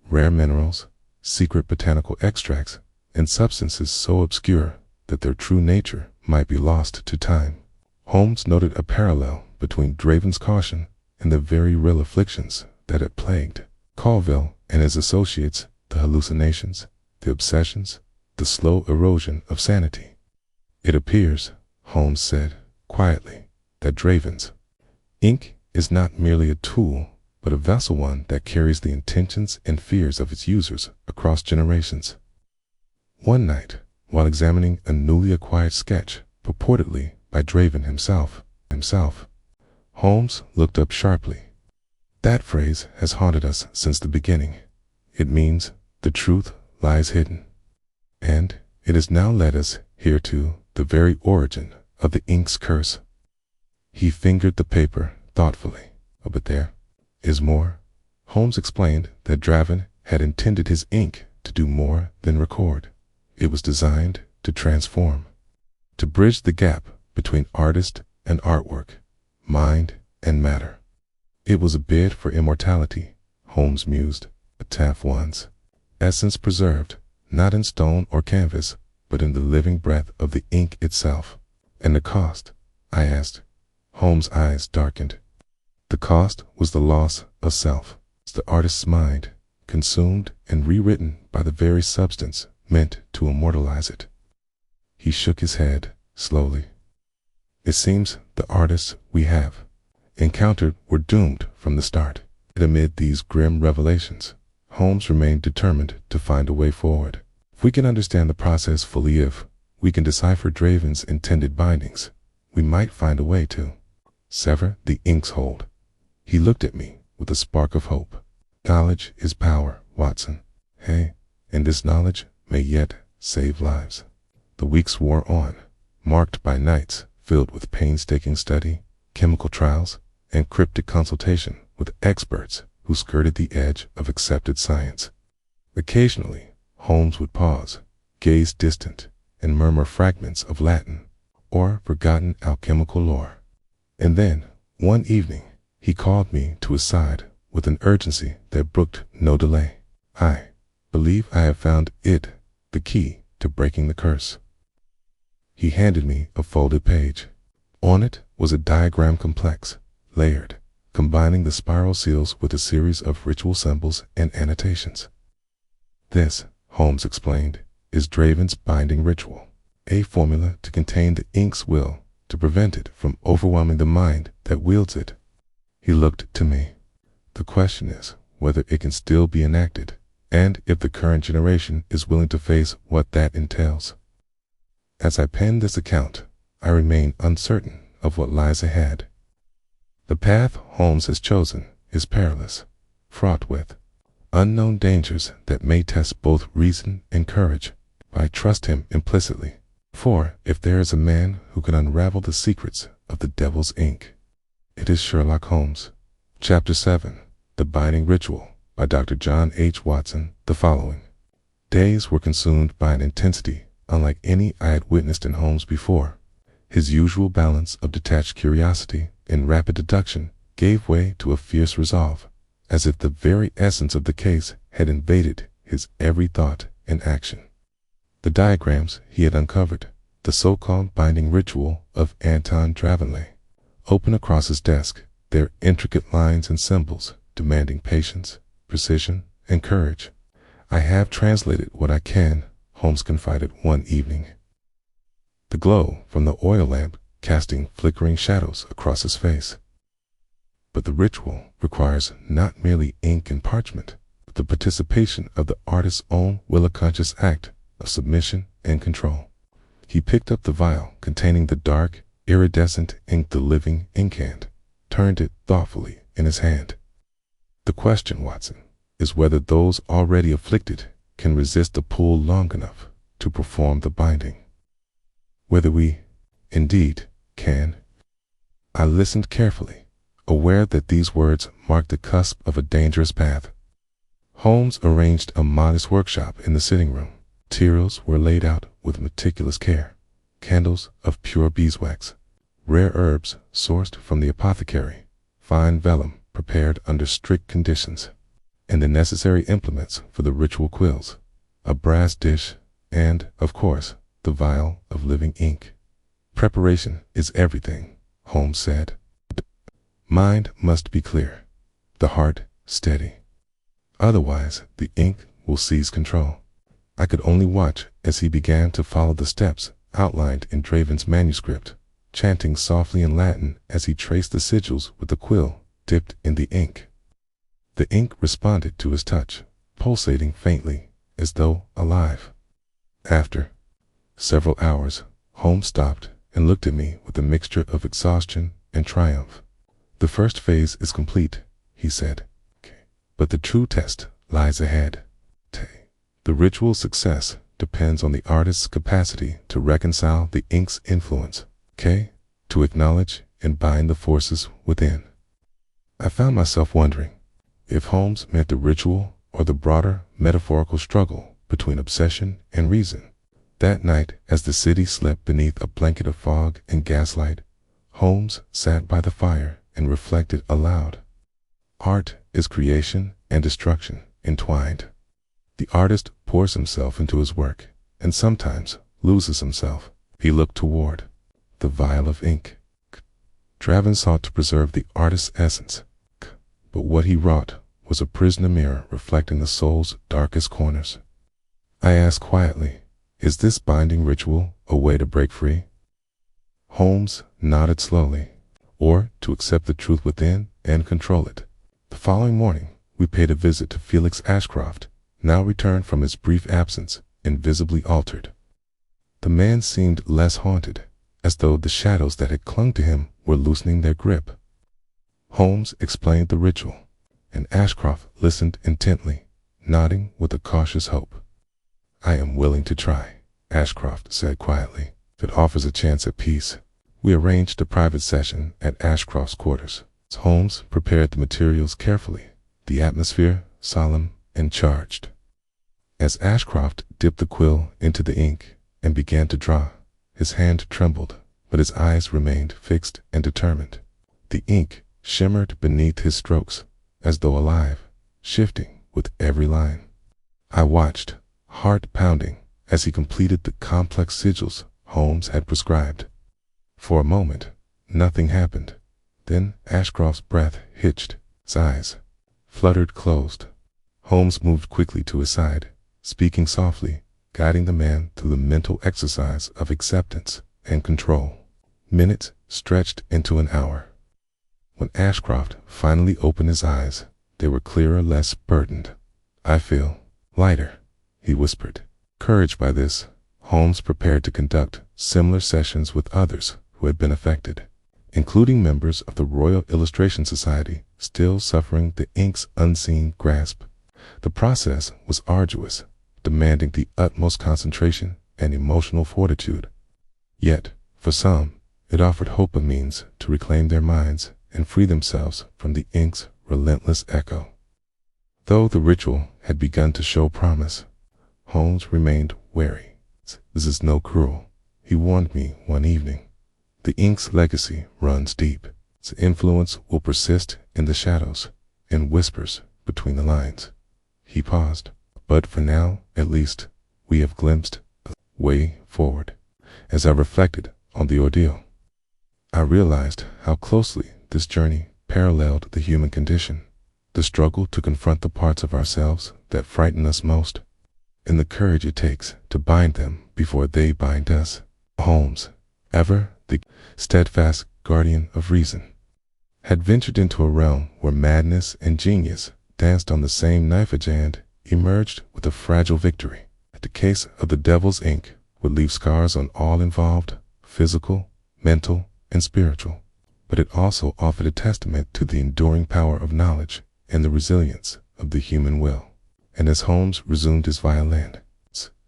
[SPEAKER 1] rare minerals, secret botanical extracts, and substances so obscure that their true nature might be lost to time. Holmes noted a parallel between Draven's caution and the very real afflictions that had plagued Colville and his associates: the hallucinations, the obsessions, the slow erosion of sanity. It appears, Holmes said quietly, that Draven's ink is not merely a tool, but a vessel, one that carries the intentions and fears of its users across generations. One night, while examining a newly acquired sketch, purportedly by Draven himself, Holmes looked up sharply. That phrase has haunted us since the beginning. It means the truth lies hidden. And it has now led us here to the very origin of the ink's curse. He fingered the paper thoughtfully. Oh, but there is more. Holmes explained that Draven had intended his ink to do more than record. It was designed to transform, to bridge the gap between artist and artwork, mind and matter. It was a bid for immortality, Holmes mused, a Taff-one's essence preserved, not in stone or canvas, but in the living breath of the ink itself. And the cost? I asked. Holmes' eyes darkened. The cost was the loss of self, the artist's mind, consumed and rewritten by the very substance meant to immortalize it. He shook his head slowly. It seems the artists we have encountered were doomed from the start. And amid these grim revelations, Holmes remained determined to find a way forward. If we can understand the process fully, if we can decipher Draven's intended bindings, we might find a way to sever the ink's hold. He looked at me with a spark of hope. Knowledge is power, Watson. Hey, and this knowledge may yet save lives. The weeks wore on, marked by nights filled with painstaking study, chemical trials, and cryptic consultation with experts who skirted the edge of accepted science. Occasionally, Holmes would pause, gaze distant, and murmur fragments of Latin or forgotten alchemical lore. And then, one evening, he called me to his side with an urgency that brooked no delay. I believe I have found it, the key to breaking the curse. He handed me a folded page. On it was a diagram, complex, layered, combining the spiral seals with a series of ritual symbols and annotations. This, Holmes explained, is Draven's binding ritual, a formula to contain the ink's will, to prevent it from overwhelming the mind that wields it. He looked to me. The question is whether it can still be enacted, and if the current generation is willing to face what that entails. As I pen this account, I remain uncertain of what lies ahead. The path Holmes has chosen is perilous, fraught with unknown dangers that may test both reason and courage. I trust him implicitly, for if there is a man who can unravel the secrets of the devil's ink, it is Sherlock Holmes. Chapter 7, The Binding Ritual, by Dr. John H. Watson. The following days were consumed by an intensity unlike any I had witnessed in Holmes before. His usual balance of detached curiosity and rapid deduction gave way to a fierce resolve, as if the very essence of the case had invaded his every thought and action. The diagrams he had uncovered, the so-called binding ritual of Anton Draven, lay open across his desk, their intricate lines and symbols demanding patience, precision, and courage. I have translated what I can, Holmes confided one evening, the glow from the oil lamp casting flickering shadows across his face. But the ritual requires not merely ink and parchment, but the participation of the artist's own will-conscious act of submission and control. He picked up the vial containing the dark, iridescent ink, the living inkhand, turned it thoughtfully in his hand. The question, Watson, is whether those already afflicted can resist the pull long enough to perform the binding. Whether we, indeed, can. I listened carefully, aware that these words marked the cusp of a dangerous path. Holmes arranged a modest workshop in the sitting room. Materials were laid out with meticulous care. Candles of pure beeswax, rare herbs sourced from the apothecary, fine vellum prepared under strict conditions, and the necessary implements for the ritual quills, a brass dish, and, of course, the vial of living ink. Preparation is everything, Holmes said. Mind must be clear, the heart steady. Otherwise, the ink will seize control. I could only watch as he began to follow the steps outlined in Draven's manuscript, chanting softly in Latin as he traced the sigils with the quill dipped in the ink. The ink responded to his touch, pulsating faintly, as though alive. After several hours, Holmes stopped and looked at me with a mixture of exhaustion and triumph. "The first phase is complete," he said. "But the true test lies ahead. The ritual success depends on the artist's capacity to reconcile the ink's influence, to acknowledge and bind the forces within." I found myself wondering if Holmes meant the ritual or the broader metaphorical struggle between obsession and reason. That night, as the city slept beneath a blanket of fog and gaslight, Holmes sat by the fire and reflected aloud. Art is creation and destruction entwined. The artist pours himself into his work and sometimes loses himself. He looked toward the vial of ink. Draven sought to preserve the artist's essence, but what he wrought was a prisoner mirror reflecting the soul's darkest corners. I asked quietly, "Is this binding ritual a way to break free?" Holmes nodded slowly, "Or to accept the truth within and control it." The following morning, we paid a visit to Felix Ashcroft, now returned from his brief absence, invisibly altered. The man seemed less haunted, as though the shadows that had clung to him were loosening their grip. Holmes explained the ritual, and Ashcroft listened intently, nodding with a cautious hope. "I am willing to try," Ashcroft said quietly, "if it offers a chance at peace." We arranged a private session at Ashcroft's quarters. Holmes prepared the materials carefully, the atmosphere solemn and charged. As Ashcroft dipped the quill into the ink and began to draw, his hand trembled, but his eyes remained fixed and determined. The ink shimmered beneath his strokes, as though alive, shifting with every line. I watched, heart pounding, as he completed the complex sigils Holmes had prescribed. For a moment, nothing happened. Then Ashcroft's breath hitched, his eyes fluttered closed. Holmes moved quickly to his side, speaking softly, guiding the man through the mental exercise of acceptance and control. Minutes stretched into an hour. When Ashcroft finally opened his eyes, they were clearer, less burdened. "I feel lighter," he whispered. Encouraged by this, Holmes prepared to conduct similar sessions with others who had been affected, including members of the Royal Illustration Society still suffering the ink's unseen grasp. The process was arduous, demanding the utmost concentration and emotional fortitude. Yet, for some, it offered hope, a means to reclaim their minds and free themselves from the ink's relentless echo. Though the ritual had begun to show promise, Holmes remained wary. "This is no cruel," he warned me one evening. "The ink's legacy runs deep. Its influence will persist in the shadows, in whispers between the lines." He paused. "But for now, at least, we have glimpsed a way forward." As I reflected on the ordeal, I realized how closely this journey paralleled the human condition, the struggle to confront the parts of ourselves that frighten us most, and the courage it takes to bind them before they bind us. Holmes, ever the steadfast guardian of reason, had ventured into a realm where madness and genius danced on the same knife-edge and emerged with a fragile victory. The case of the devil's ink would leave scars on all involved, physical, mental, and spiritual, but it also offered a testament to the enduring power of knowledge and the resilience of the human will. And as Holmes resumed his violin,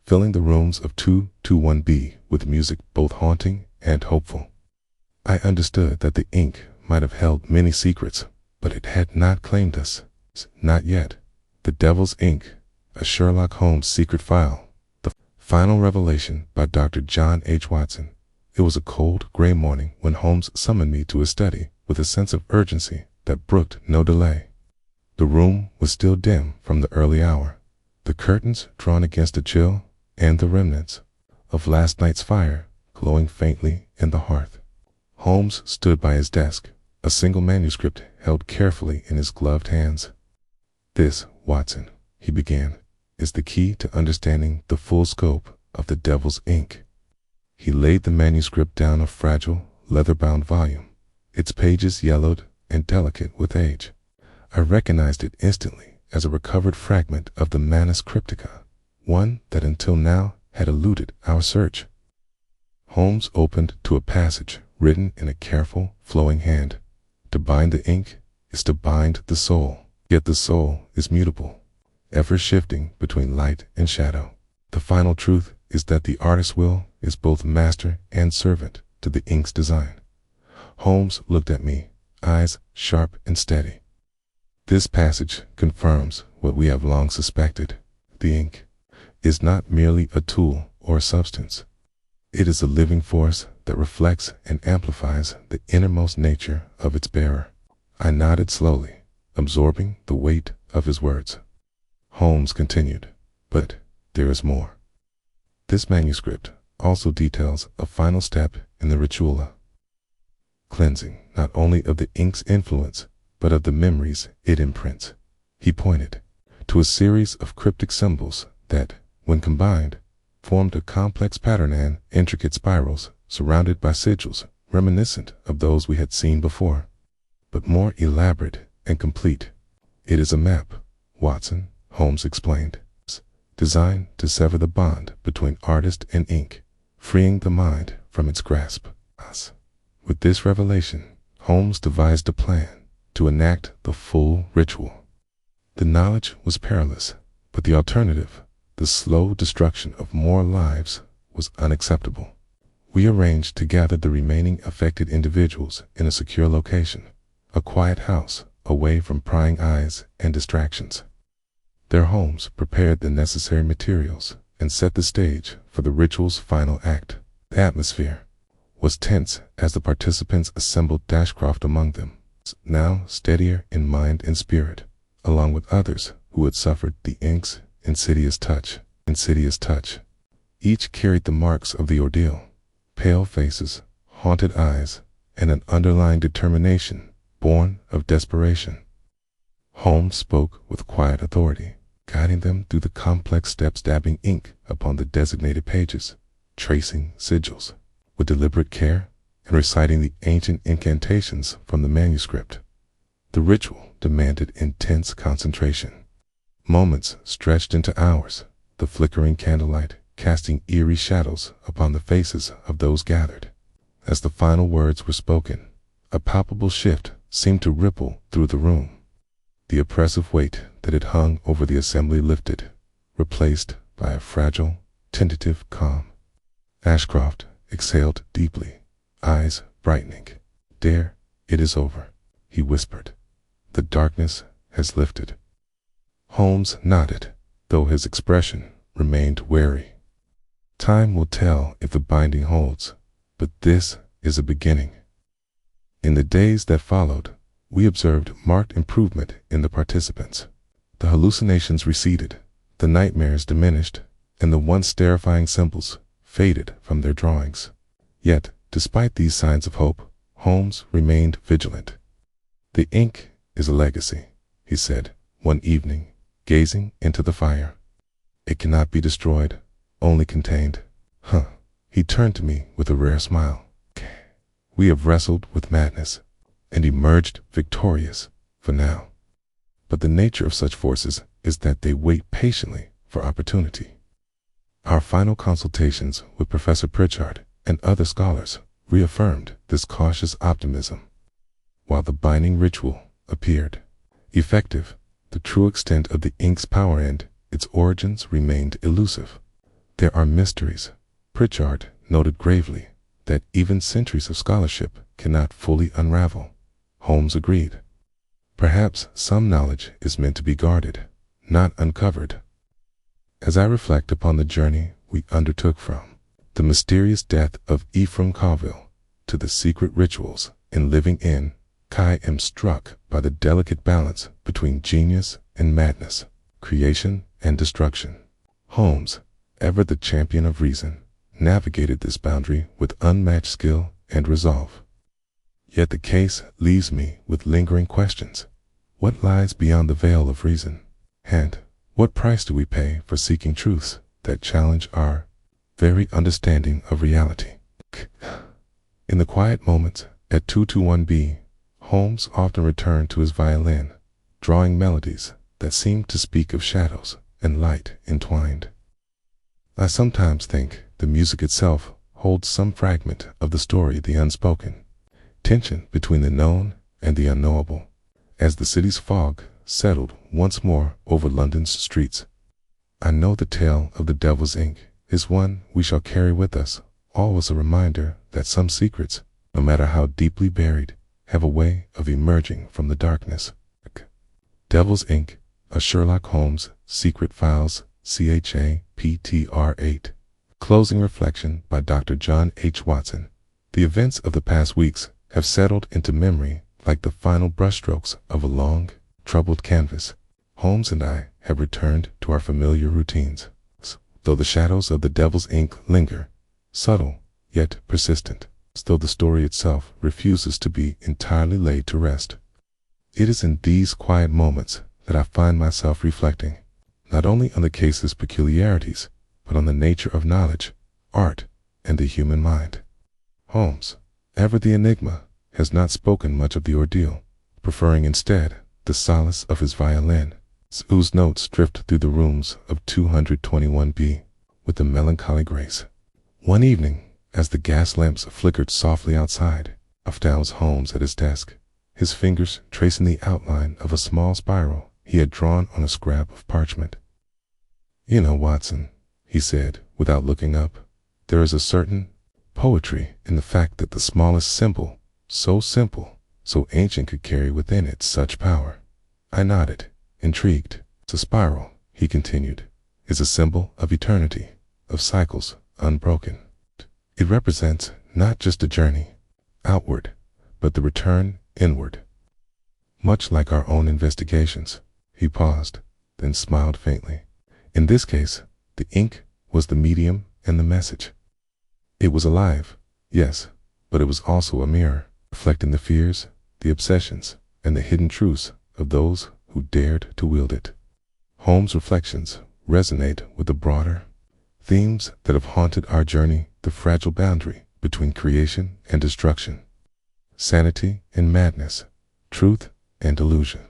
[SPEAKER 1] filling the rooms of 221B with music both haunting and hopeful, I understood that the ink might have held many secrets, but it had not claimed us. Not yet. The Devil's Ink, a Sherlock Holmes secret file. The final revelation by Dr. John H. Watson. It was a cold, gray morning when Holmes summoned me to his study with a sense of urgency that brooked no delay. The room was still dim from the early hour, the curtains drawn against a chill, and the remnants of last night's fire glowing faintly in the hearth. Holmes stood by his desk, a single manuscript held carefully in his gloved hands. "This, Watson," he began, "is the key to understanding the full scope of the Devil's Ink." He laid the manuscript down a fragile, leather-bound volume, its pages yellowed and delicate with age. I recognized it instantly as a recovered fragment of the Manus Cryptica, one that until now had eluded our search. Holmes opened to a passage written in a careful, flowing hand. To bind the ink is to bind the soul, yet the soul is mutable, ever shifting between light and shadow. The final truth is that the artist's will is both master and servant to the ink's design. Holmes looked at me, eyes sharp and steady. "This passage confirms what we have long suspected. The ink is not merely a tool or a substance. It is a living force that reflects and amplifies the innermost nature of its bearer." I nodded slowly, absorbing the weight of his words. Holmes continued, "But there is more. This manuscript also details a final step in the ritual, cleansing not only of the ink's influence, but of the memories it imprints." He pointed to a series of cryptic symbols that, when combined, formed a complex pattern and intricate spirals surrounded by sigils reminiscent of those we had seen before, but more elaborate and complete. "It is a map, Watson," Holmes explained, "designed to sever the bond between artist and ink, freeing the mind from its grasp." With this revelation, Holmes devised a plan to enact the full ritual. The knowledge was perilous, but the alternative, the slow destruction of more lives, was unacceptable. We arranged to gather the remaining affected individuals in a secure location, a quiet house away from prying eyes and distractions. Their homes prepared the necessary materials and set the stage for the ritual's final act. The atmosphere was tense as the participants assembled Dashcroft among them, now steadier in mind and spirit, along with others who had suffered the ink's insidious touch. Each carried the marks of the ordeal, pale faces, haunted eyes, and an underlying determination born of desperation. Holmes spoke with quiet authority, guiding them through the complex steps, dabbing ink upon the designated pages, tracing sigils with deliberate care, and reciting the ancient incantations from the manuscript. The ritual demanded intense concentration. Moments stretched into hours, the flickering candlelight casting eerie shadows upon the faces of those gathered. As the final words were spoken, a palpable shift seemed to ripple through the room. The oppressive weight that had hung over the assembly lifted, replaced by a fragile, tentative calm. Ashcroft exhaled deeply, eyes brightening. "There, it is over," he whispered. "The darkness has lifted." Holmes nodded, though his expression remained wary. "Time will tell if the binding holds, but this is a beginning." In the days that followed, we observed marked improvement in the participants. The hallucinations receded, the nightmares diminished, and the once terrifying symbols faded from their drawings. Yet, despite these signs of hope, Holmes remained vigilant. "The ink is a legacy," he said one evening, gazing into the fire. "It cannot be destroyed, only contained." He turned to me with a rare smile. "We have wrestled with madness and emerged victorious for now. But the nature of such forces is that they wait patiently for opportunity." Our final consultations with Professor Pritchard and other scholars reaffirmed this cautious optimism. While the binding ritual appeared effective, the true extent of the ink's power and its origins remained elusive. "There are mysteries," Pritchard noted gravely, "that even centuries of scholarship cannot fully unravel." Holmes agreed. "Perhaps some knowledge is meant to be guarded, not uncovered. As I reflect upon the journey we undertook from the mysterious death of Ephraim Colville to the secret rituals in living in, I am struck by the delicate balance between genius and madness, creation and destruction. Holmes, ever the champion of reason, navigated this boundary with unmatched skill and resolve. Yet the case leaves me with lingering questions. What lies beyond the veil of reason? And what price do we pay for seeking truths that challenge our very understanding of reality? In the quiet moments at 221B, Holmes often returned to his violin, drawing melodies that seemed to speak of shadows and light entwined. I sometimes think the music itself holds some fragment of the story, the unspoken tension between the known and the unknowable. As the city's fog settled once more over London's streets, I know the tale of the devil's ink is one we shall carry with us, always a reminder that some secrets, no matter how deeply buried, have a way of emerging from the darkness. Devil's Ink, a Sherlock Holmes Secret Files, CHAPTR 8. Closing reflection by Dr. John H. Watson. The events of the past weeks have settled into memory like the final brushstrokes of a long, troubled canvas. Holmes and I have returned to our familiar routines, though the shadows of the Devil's Ink linger, subtle yet persistent, though the story itself refuses to be entirely laid to rest. It is in these quiet moments that I find myself reflecting, not only on the case's peculiarities, but on the nature of knowledge, art, and the human mind. Holmes, ever the enigma, has not spoken much of the ordeal, preferring instead the solace of his violin, whose notes drift through the rooms of 221B with a melancholy grace. One evening, as the gas lamps flickered softly outside, I found Holmes at his desk, his fingers tracing the outline of a small spiral he had drawn on a scrap of parchment. "You know, Watson," he said, without looking up, "there is a certain poetry in the fact that the smallest symbol, so simple, so ancient, could carry within it such power." I nodded, intrigued. "The spiral," he continued, "is a symbol of eternity, of cycles unbroken. It represents not just a journey outward, but the return inward. Much like our own investigations." He paused, then smiled faintly. "In this case, the ink was the medium and the message. It was alive, yes, but it was also a mirror, reflecting the fears, the obsessions, and the hidden truths of those who dared to wield it." Holmes' reflections resonate with the broader themes that have haunted our journey, the fragile boundary between creation and destruction, sanity and madness, truth and illusion.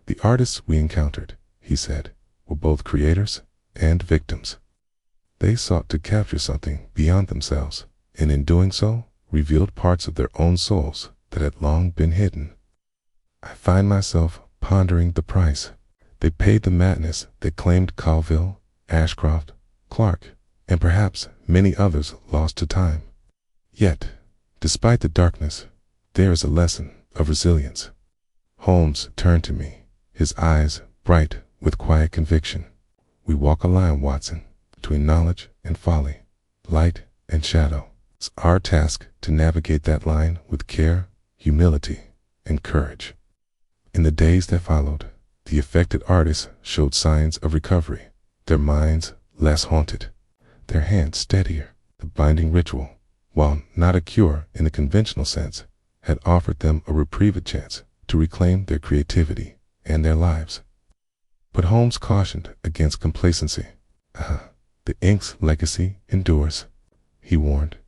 [SPEAKER 1] "The artists we encountered," he said, "were both creators and victims. They sought to capture something beyond themselves, and in doing so, revealed parts of their own souls that had long been hidden. I find myself pondering the price they paid, the madness that claimed Colville, Ashcroft, Clark, and perhaps many others lost to time. Yet, despite the darkness, there is a lesson of resilience." Holmes turned to me, his eyes bright with quiet conviction. "We walk a line, Watson, between knowledge and folly, light and shadow. It's our task to navigate that line with care, humility, and courage." In the days that followed, the affected artists showed signs of recovery, their minds less haunted, their hands steadier. The binding ritual, while not a cure in the conventional sense, had offered them a reprieve, a chance to reclaim their creativity and their lives. But Holmes cautioned against complacency. "The ink's legacy endures," he warned,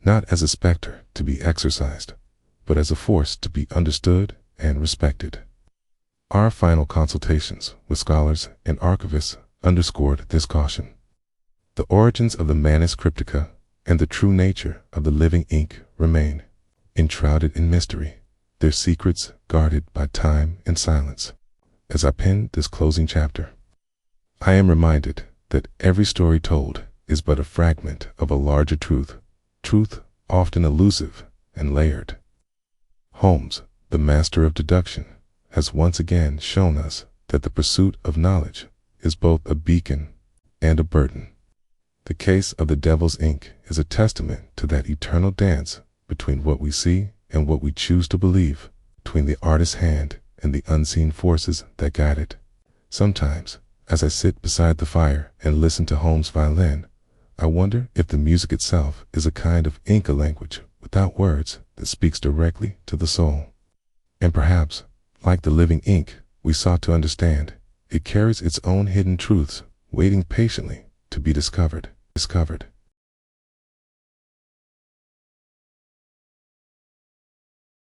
[SPEAKER 1] "not as a specter to be exorcised, but as a force to be understood and respected." Our final consultations with scholars and archivists underscored this caution. The origins of the Manus Cryptica and the true nature of the living ink remain enshrouded in mystery, their secrets guarded by time and silence. As I pen this closing chapter, I am reminded that every story told is but a fragment of a larger truth, truth often elusive and layered. Holmes, the master of deduction, has once again shown us that the pursuit of knowledge is both a beacon and a burden. The case of the devil's ink is a testament to that eternal dance between what we see and what we choose to believe, between the artist's hand and the unseen forces that guide it. Sometimes, as I sit beside the fire and listen to Holmes' violin, I wonder if the music itself is a kind of Inca language without words that speaks directly to the soul. And perhaps, like the living ink we sought to understand, it carries its own hidden truths, waiting patiently to be discovered.